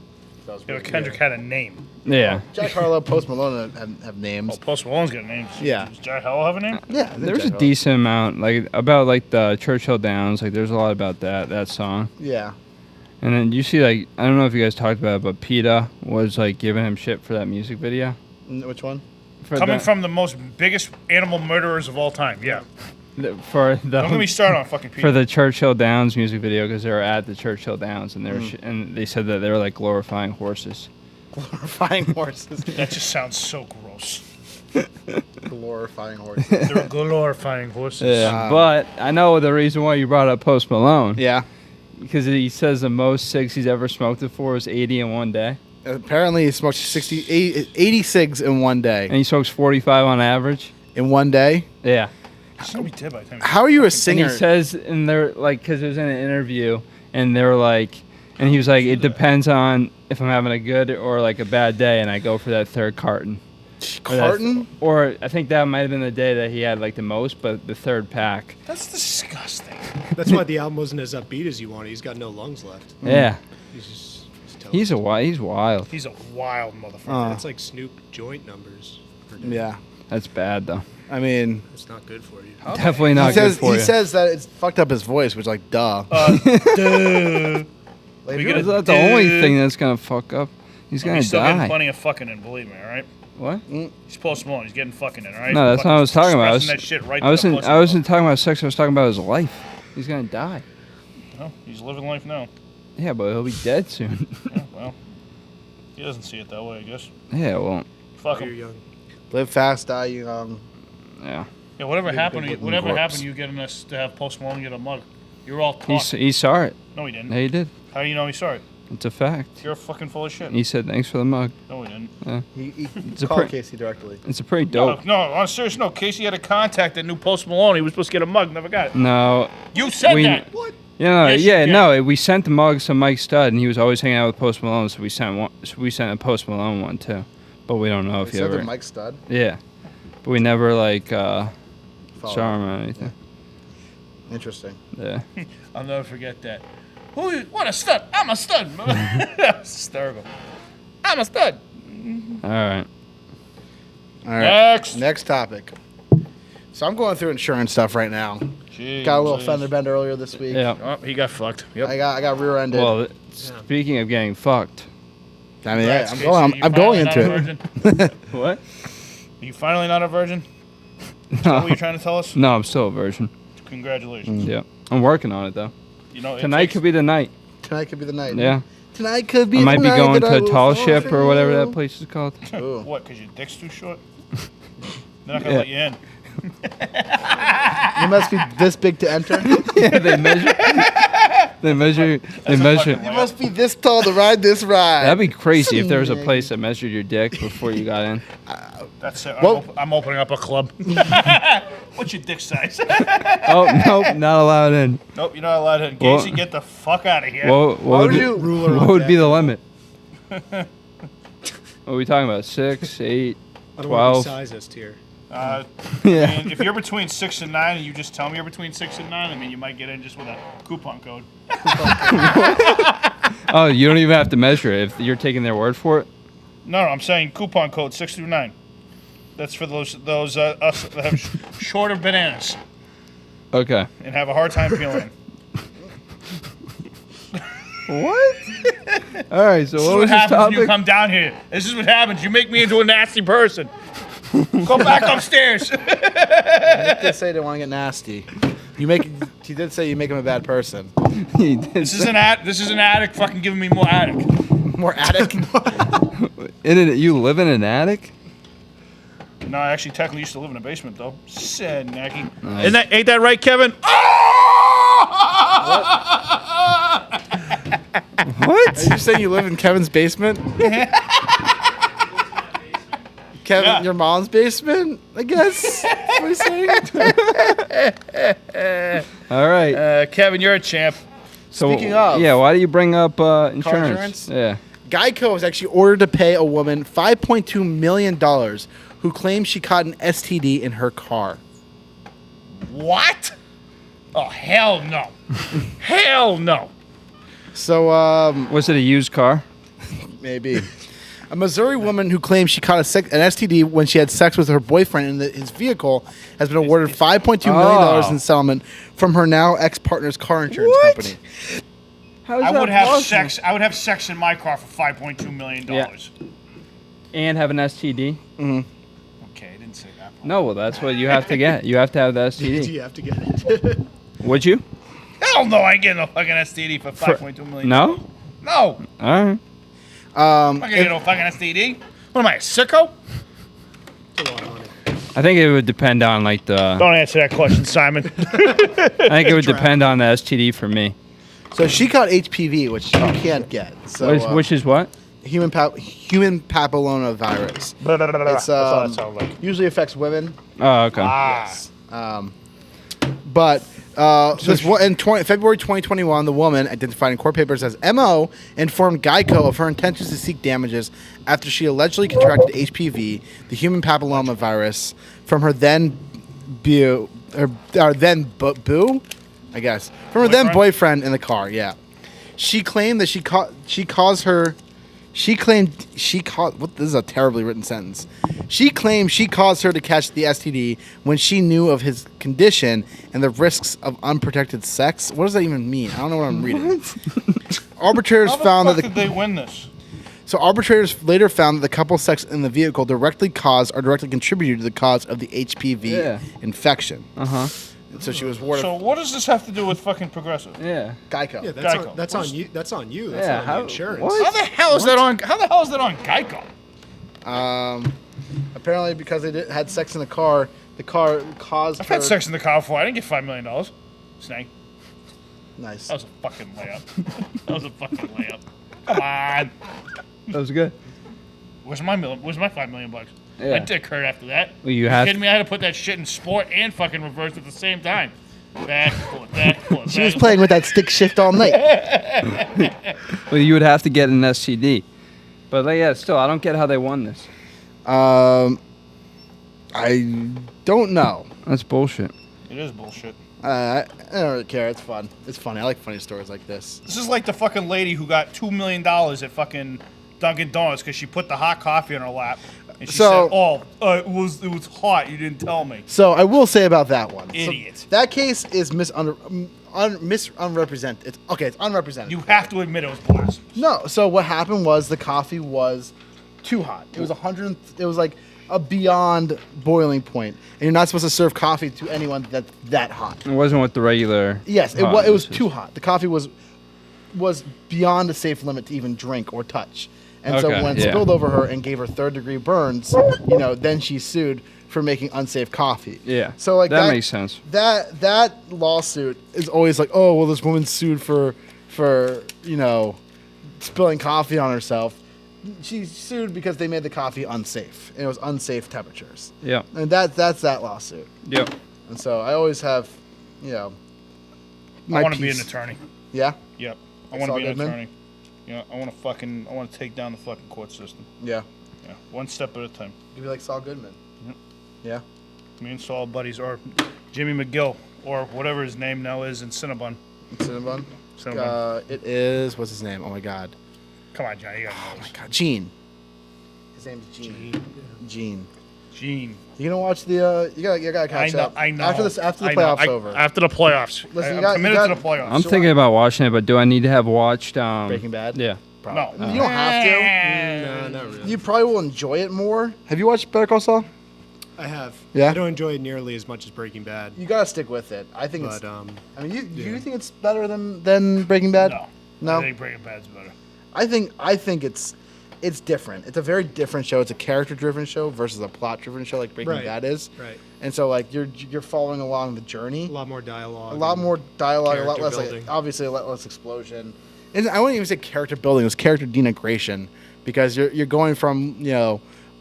That was Yeah, weird. Kendrick had a name. Yeah. Jack Harlow, Post Malone have names. Oh, Post Malone's got a name. Yeah. Does Jack Harlow have a name? Yeah. I think There's Jack a Harlow. decent amount, like about like the Churchill Downs, like there's a lot about that song. Yeah. And then you see like, I don't know if you guys talked about it, but PETA was like giving him shit for that music video. Which one? For Coming the- from the most biggest animal murderers of all time. Yeah. for the Don't get me started on fucking for people. the Churchill Downs music video because they were at the Churchill Downs and they were and they said that they were like glorifying horses. Glorifying horses. That just sounds so gross. Glorifying horses. They're glorifying horses. Yeah, but I know the reason why you brought up Post Malone. Yeah. Because he says the most cigs he's ever smoked before was 80 in one day, Apparently, he smoked 80 cigs in one day. and he smokes 45 on average. In one day? Yeah. So we did by the time. How are you a And singer? he says, and they're like, because it was in an interview, and they were like, and he was like, it depends on if I'm having a good or like a bad day, and I go for that third carton. Carton? Or I think that might have been the day that he had like the most, but the third pack. That's disgusting. That's why the album wasn't as upbeat as you wanted. He's got no lungs left. Yeah. He's He's wild. He's a wild motherfucker. That's like Snoop joint numbers. Per day. Yeah. That's bad though. I mean, That's not good for you. Definitely not he says good for he you. says that it's fucked up his voice, which like duh. Like, We if you're- gotta- That's the only thing that's gonna fuck up. He's gonna He's still getting die. plenty of fucking in, believe me, all right? What? He's Post Malone. He's getting fucking in, all right? No, that's not what I was talking about. Expressing that shit right I wasn't to the pussy. talking about sex. I was talking about his life. He's gonna die. Well, he's living life now. Yeah, but he'll be dead soon. Yeah, well, he doesn't see it that way, I guess. Yeah, well, Fuck You're him. young. Live fast, die young. yeah. Yeah, whatever Big, happened? big Whatever corpse. happened? You getting us to have Post Malone get a mug? You're all talk. He saw it. No, he didn't. Yeah, he did. How do you know he saw it? It's a fact. You're fucking full of shit. He said thanks for the mug. No, he didn't. He a called pre- Casey directly. It's a pretty No, dope. no, on a serious note, Casey had a contact that knew Post Malone. He was supposed to get a mug, never got it. No. You said We- that. What? Yeah, Yes, you yeah, did. no. We sent the mugs to Mike Stud, and he was always hanging out with Post Malone, so we sent one. So we sent a Post Malone one too, but we don't know if He he said ever. to Mike Stud. Yeah, but we never like Follow. saw him or anything. Interesting. Yeah. I'll never forget that. What a stud! I'm a stud. That's hysterical. I'm a stud. All right. All right. Next. topic. So I'm going through insurance stuff right now. Got a little fender bender earlier this week. Yeah. Oh, he got fucked. Yep. I got rear-ended. Well, speaking of getting fucked. I mean, Congrats, I'm Casey. going. You I'm going finally into not it. a virgin? What? Are you finally not a virgin? Is that what you're trying to tell us? No, I'm still a virgin. Congratulations. Yeah. I'm working on it though. You know, Tonight could be the night. Tonight could be the night. Yeah. Tonight could be. I might the be night going that to I a will tall fall ship for or whatever that you. place is called. Ooh. What? Because your dick's too short? They're not gonna Yeah. let you in. You must be this big to enter. Yeah, they measure. They measure. They measure. fucking You must be this tall to ride this ride. That'd be crazy if there was a place that measured your dick before you got in. That's it. Well- I'm opening up a club. What's your dick size? Oh nope, not allowed in. Nope, you're not allowed in. Well- Casey, get the fuck out of here. What would, would you- Ruler what on would be deck. the limit? What are we talking about? 6, 8, I don't want to 12? be sizist here. I Yeah. mean, if you're between 6 and 9, and you just tell me you're between 6 and 9, I mean, you might get in just with a coupon code. Oh, you don't even have to measure it if you're taking their word for it. No, I'm saying coupon code 6 through 9. That's for those us that have shorter bananas Okay. and have a hard time peeling. What? All right. So This is what what was this happens when you topic? come down here. This is what happens. You make me into a nasty person. Go back upstairs. He did say they want to get nasty. He did say you make him a bad person. He did This is say- an attic fucking giving me more attic. More attic. You live in an attic? No, I actually technically used to live in a basement though. Sad nacky. Nice. Ain't that right, Kevin? What? Are you saying you live in Kevin's basement? Kevin, Yeah. your mom's basement? I guess. That's what he's saying. All right. Kevin, you're a champ. So, speaking of- yeah, why do you bring up insurance? insurance? Yeah. Geico was actually ordered to pay a woman $5.2 million who claims she caught an STD in her car. What? Oh hell no. Hell no. So, Was it a used car? maybe. A Missouri woman who claims she caught an STD when she had sex with her boyfriend in his vehicle has been awarded $5.2 million in settlement from her now ex-partner's car insurance What? company. How is I that would have possible? sex. I would have sex in my car for $5.2 million. Yeah. And have an STD? Okay, I didn't say that. No, well, that's what you have to get. You have to have the Do STD. you have to get it? Would you? Hell no, I ain't getting no fucking STD for $5.2 million. No? No. All right. I'm not gonna get no fucking STD. What am I, a sicko? I think it would depend on like the. Don't answer that question, Simon. I think it would depend on the STD for me. So she caught HPV, which you can't get. So, Which is what? human papilloma virus. That's all that sounds like. Usually affects women. Oh, okay. But in February 2021, the woman, identified in court papers as MO, informed Geico of her intentions to seek damages after she allegedly contracted HPV, the human papilloma virus, from her then boo, I guess, from her then boyfriend in the car. Yeah, she claimed that what, this is a terribly written sentence. She claimed she caused her to catch the STD when she knew of his condition and the risks of unprotected sex. What does that even mean? I don't know what I'm reading. Arbitrators How the found fuck that did they win this? So arbitrators later found that the couple's sex in the vehicle directly caused or directly contributed to the cause of the HPV infection. So she was awarded So what does this have to do with fucking Progressive? Yeah. Geico. Yeah, Geico. that's on you. That's on you. That's Yeah, not how- on the insurance. what? How the hell is that on? How the hell is that on Geico? Apparently, because they had sex in the car caused I've her. had sex in the car before. I didn't get $5 million. Snake. Nice. That was a fucking layup. That was a fucking layup. Come on. That was good. Where's my $5 million bucks? Yeah. I dick hurt after that. Well, you have kidding me? I had to put that shit in sport and fucking reverse at the same time. Back, pull it back, pull it She back. was playing with that stick shift all night. Well, you would have to get an STD. But like, yeah, still, I don't get how they won this. I don't know. That's bullshit. It is bullshit. I don't really care. It's fun. It's funny. I like funny stories like this. This is like the fucking lady who got $2 million at fucking Dunkin' Donuts because she put the hot coffee on her lap. And she So- said, "Oh, it was hot. You didn't tell me." So I will say about that one. Idiot. So that case is unrepresented. It's unrepresented. You have to admit it was blasphemous. No. So what happened was the coffee was too hot. It was 100. It was like a beyond boiling point, and you're not supposed to serve coffee to anyone that's that hot. It wasn't with the regular. Yes, it hot, was. It was just- too hot. The coffee was beyond the safe limit to even drink or touch. And so Okay, when it yeah. spilled over her and gave her 3rd-degree burns, then she sued for making unsafe coffee. Yeah. So like that makes sense. That lawsuit is always like, oh well, this woman sued for spilling coffee on herself. She sued because they made the coffee unsafe. And it was unsafe temperatures. Yeah. And that's that lawsuit. Yep. And so I always have, I my want to be piece. an attorney. Yeah. Yep. I Like want to Saul be an Goodman? attorney. Yeah. I want to take down the fucking court system. Yeah. Yeah. One step at a time. You'd be like Saul Goodman. Yep. Yeah. Me and Saul buddies, or Jimmy McGill, or whatever his name now is in Cinnabon. Cinnabon. Cinnabon. It is. What's his name? Oh my God. Come on, Johnny. You gotta know this. God, Gene. His name's Gene. Gene. Gene. You gonna watch the? You gotta catch up. I know. After the I know. playoffs over. After the playoffs. Listen, I'm committed to the got- playoffs. I'm thinking about watching it, but do I need to have watched Breaking Bad. Yeah. No. You don't have to. No, not really. You probably will enjoy it more. Have you watched Better Call Saul? I have. Yeah? I don't enjoy it nearly as much as Breaking Bad. You gotta stick with it. I think But it's. um, I mean, do you yeah. think it's better than Breaking Bad? No. No? I think Breaking Bad's better. I think it's different. It's a very different show. It's a character-driven show versus a plot-driven show like Breaking Right. Bad is. right. And so like you're following along the journey. A lot more dialogue. A lot more dialogue, a lot character less, like, building. obviously a lot less explosion. And I wouldn't even say character building; it was character denigration, because you're going from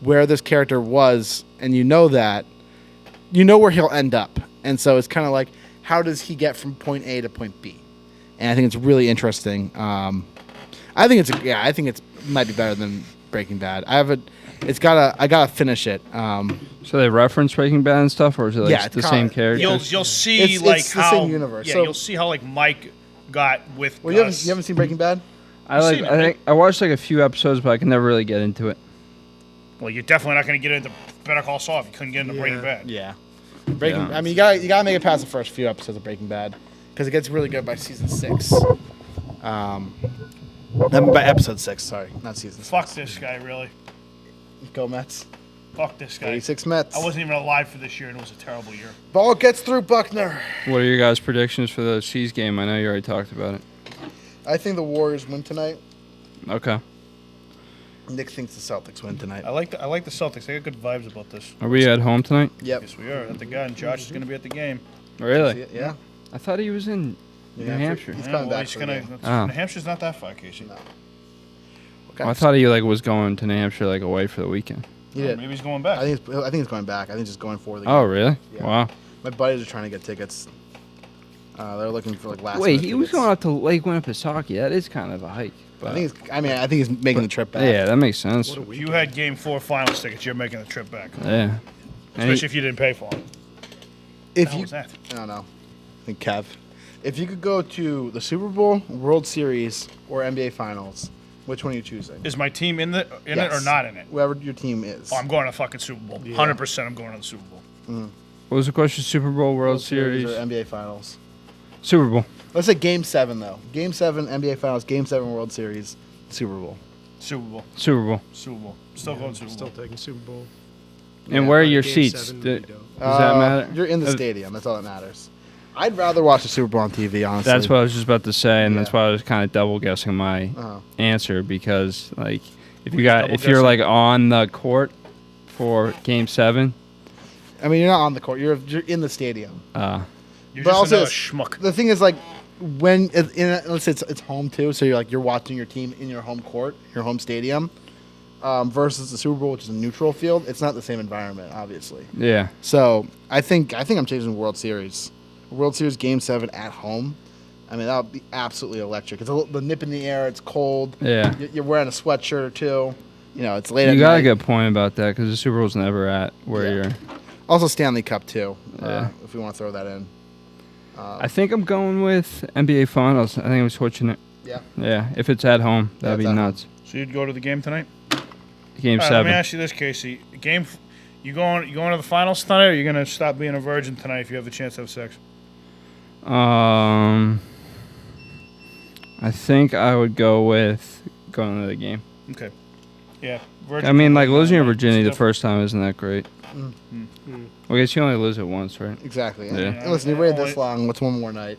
where this character was, and you know where he'll end up, and so it's kind of like, how does he get from point A to point B? And I think it's really interesting. I think it might be better than Breaking Bad. I gotta finish it. So they reference Breaking Bad and stuff, or is it like Yeah, the it's same kinda- characters? You'll see It's like the how same universe. Yeah, So- you'll see how like Mike got with Well, you Gus. haven't seen Breaking Bad? I seen it, think I watched like a few episodes, but I can never really get into it. Well, you're definitely not going to get into Better Call Saul if you couldn't get into Breaking Yeah. Bad. Yeah. Yeah. I mean, you gotta make it past the first few episodes of Breaking Bad, because it gets really good by season 6. By episode 6, sorry, not season 6. Fuck this guy, really. Go Mets. Fuck this guy. 86 Mets. I wasn't even alive for this year, and it was a terrible year. Ball gets through Buckner. What are your guys' predictions for the C's game? I know you already talked about it. I think the Warriors win tonight. Okay. Nick thinks the Celtics win tonight. I like the Celtics. They got good vibes about this. Are we at home tonight? Yep. Yes, we are at the gun. Josh is going to be at the game. Really? Yeah. I thought he was in New Hampshire. He's coming back He's for the gonna. game. Oh. New Hampshire's not that far, Casey. No. Well, I thought he was going to New Hampshire away for the weekend. He did. Maybe he's going back. I think he's going back. I think he's just going for the game. Oh, really? Yeah. Wow. My buddies are trying to get tickets. They're looking for last. Wait, minute he was tickets. going out to Lake Winnipesaukee. That is kind of a hike. But I think he's making the trip back. yeah, that makes sense. If you had Game 4 finals tickets, you're making the trip back. Yeah. Especially if you didn't pay for them. If How you, was that? I don't know. I think Kev. If you could go to the Super Bowl, World Series, or NBA Finals, which one are you choosing? Is my team in it or Yes. not in it? Whoever your team is. Oh, I'm going to the fucking Super Bowl. 100% I'm going to the Super Bowl. What was the question? Super Bowl, World Series? or NBA Finals. Super Bowl. Let's say Game 7 though. Game 7 NBA Finals. Game 7 World Series. Super Bowl. Super Bowl. Super Bowl. Super Bowl. Still going Super Still Bowl. taking Super Bowl. And where are But your Game seats? 7 would Does be dope. that matter? You're in the Uh, stadium. That's all that matters. I'd rather watch the Super Bowl on TV, honestly. That's what I was just about to say, and that's why I was kind of double guessing my Uh-huh. answer because, like, if double you're like on the court for Game 7, I mean, you're not on the court. You're in the stadium. You're But just also, another schmuck. the thing is, like, when let's say it's home too, so you're watching your team in your home court, your home stadium, versus the Super Bowl, which is a neutral field. It's not the same environment, obviously. yeah. So I think I'm changing World Series. World Series Game 7 at home. I mean, that would be absolutely electric. It's the nip in the air. It's cold. Yeah. You're wearing a sweatshirt or two. You know, it's late at You got a night. good point about that because the Super Bowl's never at where Yeah. you're. Also Stanley Cup too. Yeah. If we want to throw that in. I think I'm going with NBA Finals. I think I'm switching it. Yeah. Yeah, if it's at home, that'd be it's at nuts. So you'd go to the game tonight? Game All right, 7. let me ask you this, Casey. You going to the finals tonight, or are you going to stop being a virgin tonight if you have the chance to have sex? I think I would go with going to the game. Okay. Yeah. Virgin I mean, like losing your tonight, virginity the stuff. first time isn't that great. Well, I guess you only lose it once, right? Exactly. Yeah. And listen, you waited this long. What's one more night?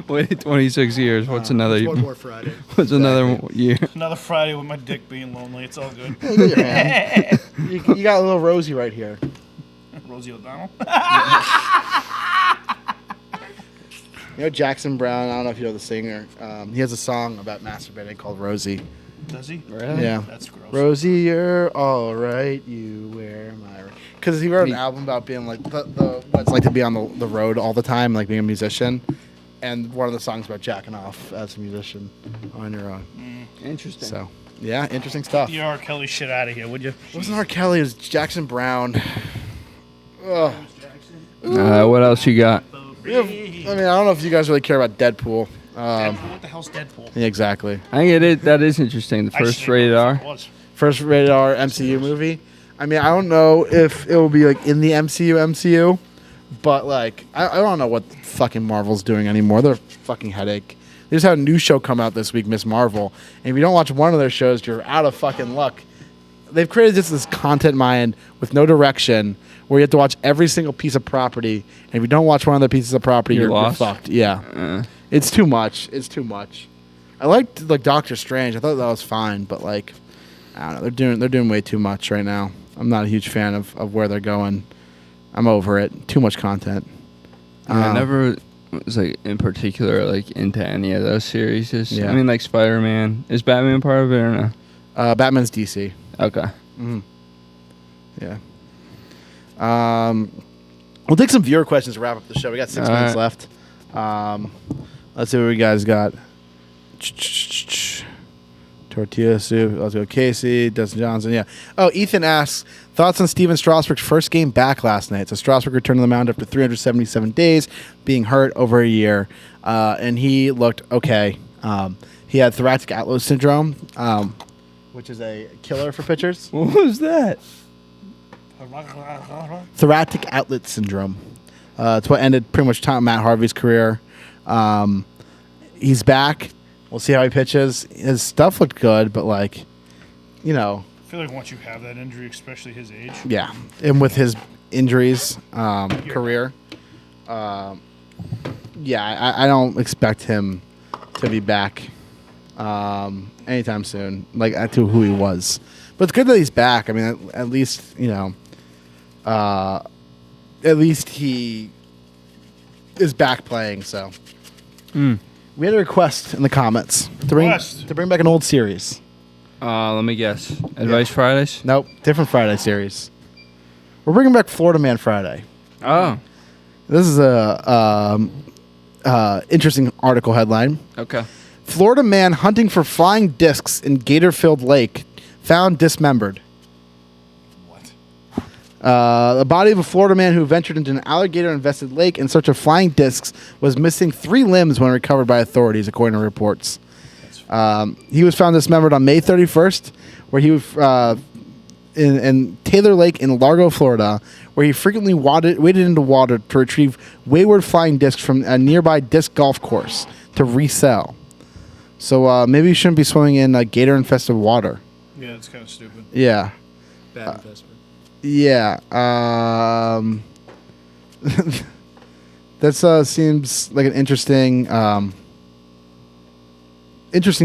Wait 26 years. What's another? One more Friday. What's another year? Another Friday with my dick being lonely. It's all good. Look at your hand. You got a little Rosie right here. Rosie O'Donnell. You know Jackson Brown. I don't know if you know the singer. He has a song about masturbating called Rosie. Does he? Really? Yeah. That's gross. Rosie, you're all right. You wear my. Because he wrote an album about being like the what it's like to be on the road all the time, like being a musician. And one of the songs about jacking off as a musician on your own. Interesting. So yeah, interesting stuff. You R. Kelly shit out of here, would you? It wasn't R. Kelly. It was Jackson Brown. Ugh. What else you got? I mean, I don't know if you guys really care about Deadpool. Deadpool? What the hell's Deadpool? Yeah, exactly. I think that is interesting. The I first just didn't rated know R. what it was. First rated R MCU movie. I mean, I don't know if it will be like in the MCU, but like I don't know what fucking Marvel's doing anymore. They're a fucking headache. They just had a new show come out this week, Miss Marvel. And if you don't watch one of their shows, you're out of fucking luck. They've created just this content mine with no direction where you have to watch every single piece of property. And if you don't watch one of the pieces of property, you're lost. fucked. Yeah. It's too much. It's too much. I liked like Doctor Strange. I thought that was fine, but like I don't know. They're doing way too much right now. I'm not a huge fan of where they're going. I'm over it. Too much content. I never was like in particular like into any of those series. Yeah. I mean, like Spider-Man. Is Batman part of it or no? Batman's DC. Okay. Yeah. We'll take some viewer questions to wrap up the show. We got 6 minutes right. left. Let's see what we guys got. Tortilla soup. Let's go. Casey, Dustin Johnson. Yeah. Oh, Ethan asks thoughts on Steven Strasburg's first game back last night. So Strasburg returned to the mound after 377 days, being hurt over a year, and he looked okay. He had thoracic outlet syndrome, which is a killer for pitchers. What was that? Thoracic outlet syndrome. It's what ended pretty much Matt Harvey's career. He's back. We'll see how he pitches. His stuff looked good, but like, you know. I feel like once you have that injury, especially his age. Yeah, and with his injuries, career. Yeah, I don't expect him to be back anytime soon, like to who he was. But it's good that he's back. I mean, at least, you know, at least he is back playing, so. We had a request in the comments to bring back an old series. Let me guess. Advice Fridays? Nope, different Friday series. We're bringing back Florida Man Friday. Oh. This is a interesting article headline. Okay. Florida man hunting for flying discs in Gator-filled lake found dismembered. The body of a Florida man who ventured into an alligator-infested lake in search of flying discs was missing 3 limbs when recovered by authorities, according to reports. He was found dismembered on May 31st, where he was in Taylor Lake in Largo, Florida, where he frequently waded into water to retrieve wayward flying discs from a nearby disc golf course to resell. So maybe you shouldn't be swimming in gator-infested water. Yeah, it's kind of stupid. Yeah. Bad investment. Yeah. That seems like an interesting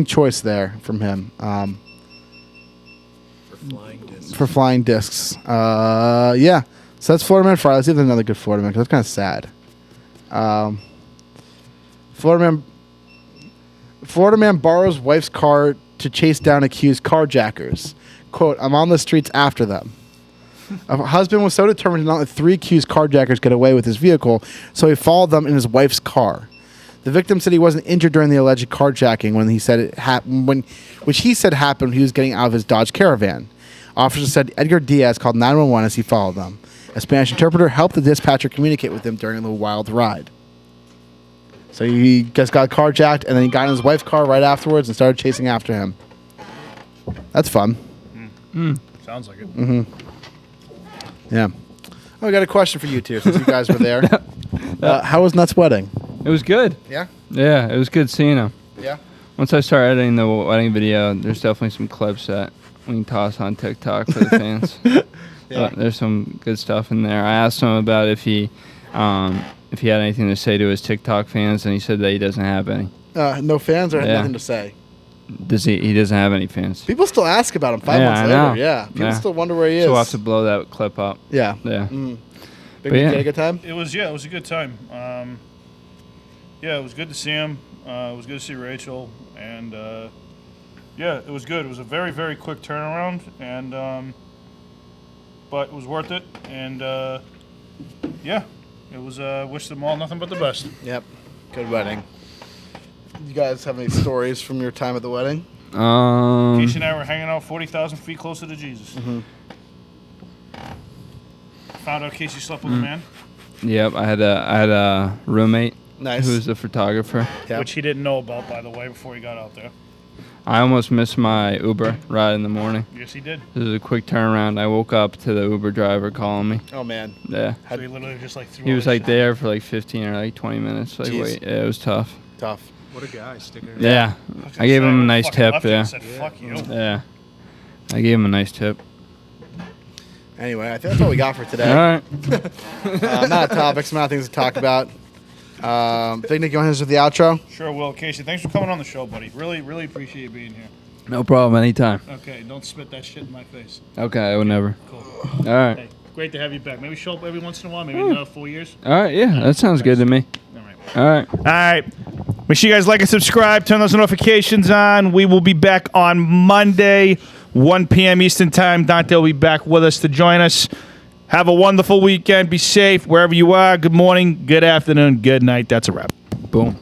choice there from him. For flying discs. Yeah. So that's Florida Man Friday. Let's see if there's another good Florida Man, because that's kind of sad. Florida man borrows wife's car to chase down accused carjackers. Quote, I'm on the streets after them. A husband was so determined to not let 3 accused carjackers get away with his vehicle, so he followed them in his wife's car. The victim said he wasn't injured during the alleged carjacking when he said it happened, which he said happened when he was getting out of his Dodge Caravan. Officers said Edgar Diaz called 911 as he followed them. A Spanish interpreter helped the dispatcher communicate with him during the wild ride. So he just got carjacked, and then he got in his wife's car right afterwards and started chasing after him. That's fun. Sounds like it. Mm-hmm. Yeah. Oh, I got a question for you two, since you guys were there. How was Nuts' wedding? It was good. Yeah? Yeah, it was good seeing him. Yeah? Once I start editing the wedding video, there's definitely some clips that we can toss on TikTok for the fans. Yeah. There's some good stuff in there. I asked him about if he had anything to say to his TikTok fans, and he said that he doesn't have any. No fans or Yeah. nothing to say? He doesn't have any fans. People still ask about him 5 months I later. know. Yeah. People still wonder where he is. So we'll have to blow that clip up. Yeah. Yeah. Big But Nick, yeah. had a good time? It was a good time. It was good to see him. It was good to see Rachel, and it was good. It was a very, very quick turnaround, and but it was worth it. And it was. Wish them all nothing but the best. Yep. Good wedding. You guys have any stories from your time at the wedding? Casey and I were hanging out 40,000 feet closer to Jesus. Mm-hmm. Found out Casey slept with a man. Yep, I had a roommate. Nice. Who was a photographer. Yep. Which he didn't know about, by the way, before he got out there. I almost missed my Uber ride in the morning. Yes, he did. This was a quick turnaround. I woke up to the Uber driver calling me. Oh, man. Yeah. So he literally just threw He all was his like shit. there for like 15 or like 20 minutes. Like, Jeez. wait, yeah, it was tough. Tough. What a guy, sticking around. Yeah. I gave him a nice Fucking tip. left you and Yeah. said, fuck you. Yeah. I gave him a nice tip. Anyway, I think that's all we got for today. All right. I'm out of topics. I'm out of things to talk about. Big Nick, you want to hit us with the outro? Sure will. Casey, thanks for coming on the show, buddy. Really, really appreciate you being here. No problem. Anytime. Okay, don't spit that shit in my face. Okay, I would never. Cool. All right. Hey, great to have you back. Maybe show up every once in a while, maybe another 4 years. All right. Yeah, that sounds good to me. All right. All right. All right. Make sure you guys like and subscribe. Turn those notifications on. We will be back on Monday, 1 p.m. Eastern Time. Dante will be back with us to join us. Have a wonderful weekend. Be safe wherever you are. Good morning, good afternoon, good night. That's a wrap. Boom.